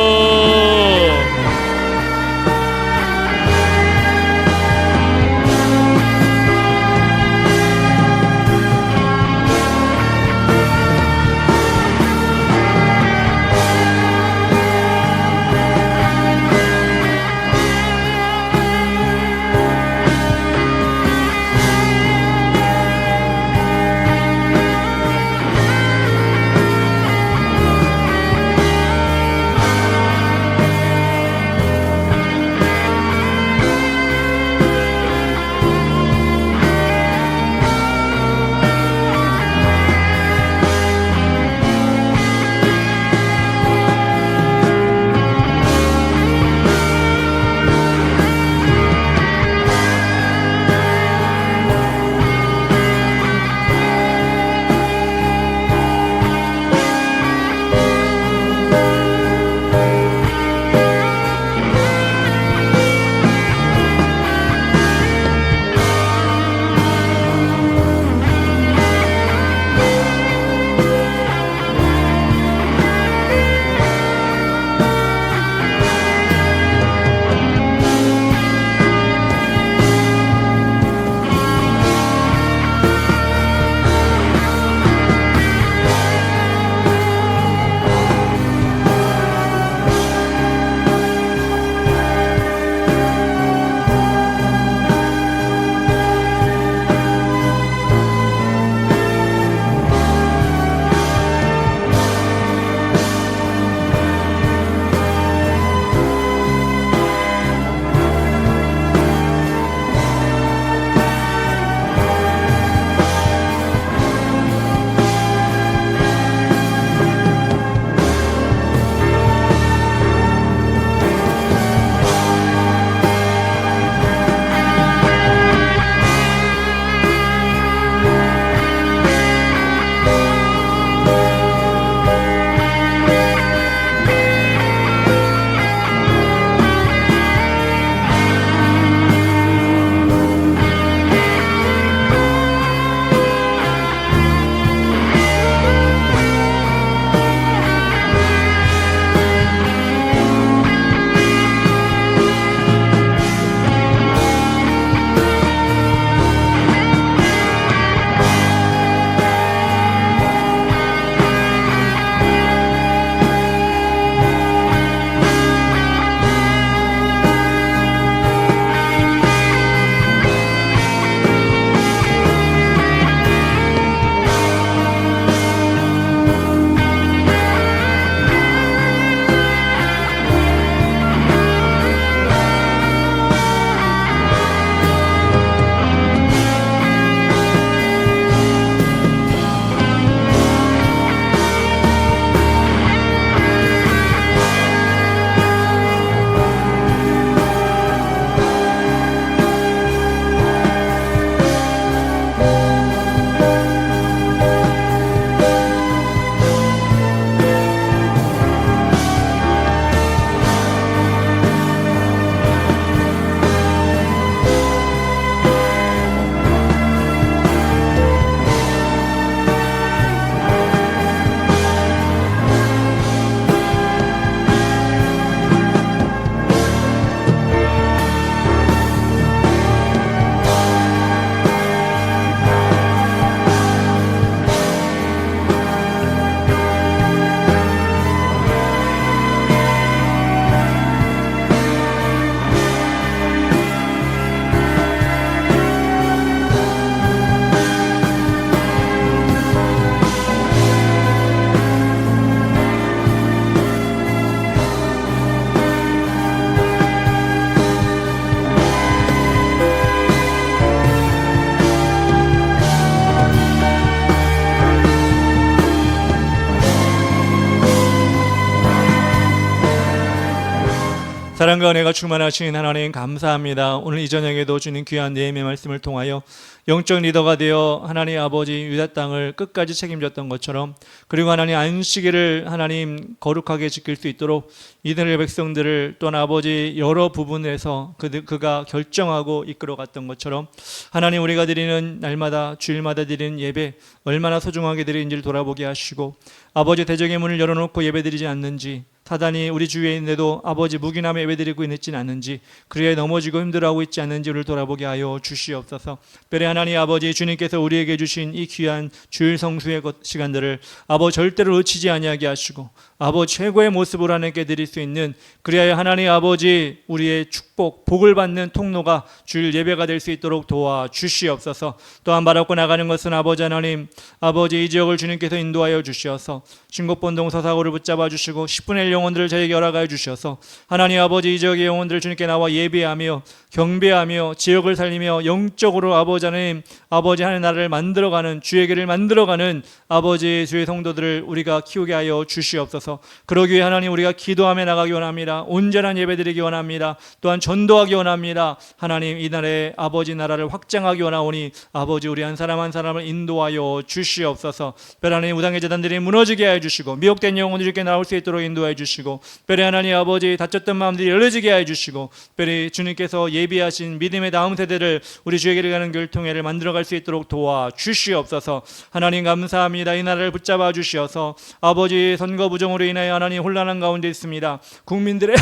사랑과 은혜가 충만하신 하나님 감사합니다. 오늘 이 저녁에도 주님 귀한 예배의 말씀을 통하여 영적 리더가 되어 하나님 아버지 유다 땅을 끝까지 책임졌던 것처럼, 그리고 하나님 안식일을 하나님 거룩하게 지킬 수 있도록 이스라엘 백성들을 또한 아버지 여러 부분에서 그가 결정하고 이끌어갔던 것처럼, 하나님 우리가 드리는 날마다 주일마다 드리는 예배 얼마나 소중하게 드리는지를 돌아보게 하시고, 아버지 대적의 문을 열어놓고 예배드리지 않는지, 사단이 우리 주위에 있는데도 아버지 묵인함에 예배드리고 있지는 않는지, 그래야 넘어지고 힘들어하고 있지 않는지를 돌아보게 하여 주시옵소서. 별의 하나님 아버지, 주님께서 우리에게 주신 이 귀한 주일 성수의 시간들을 아버지 절대로 놓치지 아니하게 하시고, 아버지 최고의 모습으로 하나님께 드릴 수 있는, 그리하여 하나님 아버지 우리의 축복 복을 받는 통로가 주일 예배가 될 수 있도록 도와 주시옵소서. 또한 바라고 나가는 것은 아버지 하나님, 아버지 이 지역을 주님께서 인도하여 주시어서 신곡본동 서사고를 붙잡아 주시고 10분의 1 영혼들을 저에게 허락하여 주셔서 하나님 아버지 이 지역의 영혼들을 주님께 나와 예배하며 경배하며 지역을 살리며 영적으로 아버지 하나님, 아버지 하나님 나라를 만들어가는, 주의 길을 만들어가는 아버지 주의 성도들을 우리가 키우게 하여 주시옵소서. 그러기 위해 하나님 우리가 기도하며 나가기 원합니다. 온전한 예배 드리기 원합니다. 또한 전도하기 원합니다. 하나님 이 나라의 아버지 나라를 확장하기 원하오니 아버지 우리 한 사람 한 사람을 인도하여 주시옵소서. 별 하나님 무당의 재단들이 무너지게 하여 주시고, 미혹된 영혼들이 이렇게 나올 수 있도록 인도하여 주시고, 별의 하나님 아버지 다쳤던 마음들이 열려지게 하여 주시고, 별의 주님께서 예비하신 믿음의 다음 세대를 우리 주의 길을 가는 교통회를 만들어갈 수 있도록 도와 주시옵소서. 하나님 감사합니다. 이 나라를 붙잡아 주시어서 아버지 선거 부정으로 인하여 하나님 혼란한 가운데 있습니다. 국민들의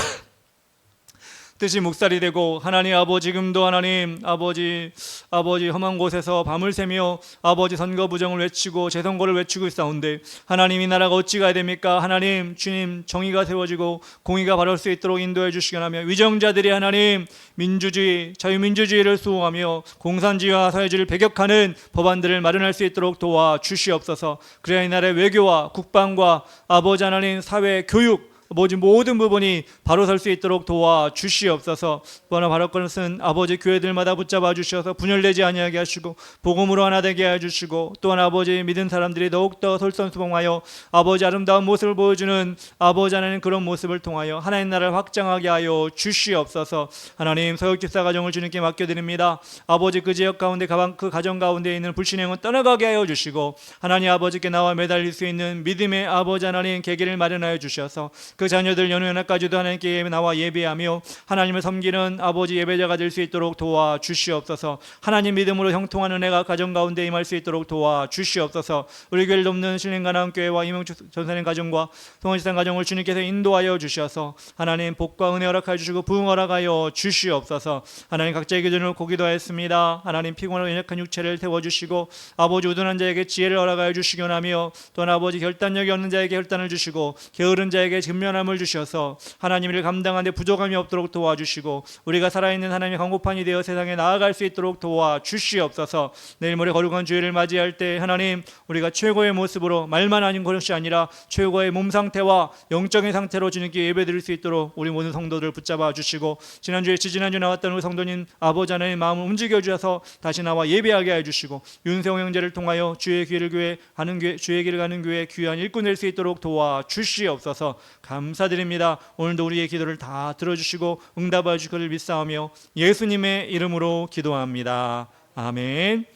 뜻이 묵살이 되고, 하나님 아버지 지금도 하나님 아버지 험한 곳에서 밤을 새며 아버지 선거 부정을 외치고 재선거를 외치고 있사온데, 하나님 이 나라가 어찌 가야 됩니까? 하나님 주님 정의가 세워지고 공의가 바를 수 있도록 인도해 주시기 원하며, 위정자들이 하나님 민주주의 자유민주주의를 수호하며 공산주의와 사회주의를 배격하는 법안들을 마련할 수 있도록 도와 주시옵소서. 그래야 이 나라의 외교와 국방과 아버지 하나님 사회 교육 모든 부분이 바로 설 수 있도록 도와 주시옵소서. 또한 바로 것은 아버지 교회들마다 붙잡아 주셔서 분열되지 아니하게 하시고 복음으로 하나 되게 해 주시고, 또한 아버지 믿은 사람들이 더욱더 솔선수범하여 아버지 아름다운 모습을 보여주는 아버지 하나님 그런 모습을 통하여 하나님 나라를 확장하게 하여 주시옵소서. 하나님 서역집사 가정을 주님께 맡겨드립니다. 아버지 그 지역 가운데 그 가정 가운데 있는 불신행은 떠나가게 하여 주시고, 하나님 아버지께 나와 매달릴 수 있는 믿음의 아버지 하나님 계기를 마련하여 주셔서 그 자녀들 연후연하까지도 하나님께 나와 예배하며 하나님을 섬기는 아버지 예배자가 될 수 있도록 도와 주시옵소서. 하나님 믿음으로 형통한 은혜가 가정 가운데 임할 수 있도록 도와 주시옵소서. 우리 교회를 돕는 신림가나안교회와 이명주 전사님 가정과 송원지산 가정을 주님께서 인도하여 주셔서 하나님 복과 은혜 허락하여 주시고 부흥 허락하여 주시옵소서. 하나님 각자의 기준으로 고기도하였습니다. 하나님 피곤하고 연약한 육체를 태워주시고 아버지 우둔한 자에게 지혜를 허락하여 주시기 원하며, 또한 아버지 결단력이 없는 자에게 결단을 주시고 게으른 자에게 근면함을 주셔서 하나님 을 감당하는 데 부족함이 없도록 도와주시고, 우리가 살아있는 하나님의 강고판이 되어 세상에 나아갈 수 있도록 도와주시옵소서. 내일 모레 거룩한 주일을 맞이할 때 하나님 우리가 최고의 모습으로, 말만 아닌 것이 아니라 최고의 몸 상태와 영적인 상태로 주님께 예배드릴 수 있도록 우리 모든 성도들을 붙잡아 주시고, 지난주 나왔던 우리 성도님 아버지 하나님 마음을 움직여 주셔서 다시 나와 예배하게 해 주시고, 윤세홍 형제를 통하여 주의 길을 가는 교회 귀한 일꾼 될 수 있도록 도와주시옵소서. 감사드립니다. 오늘도 우리의 기도를 다 들어주시고 응답해 주실 것을 믿사오며 예수님의 이름으로 기도합니다. 아멘.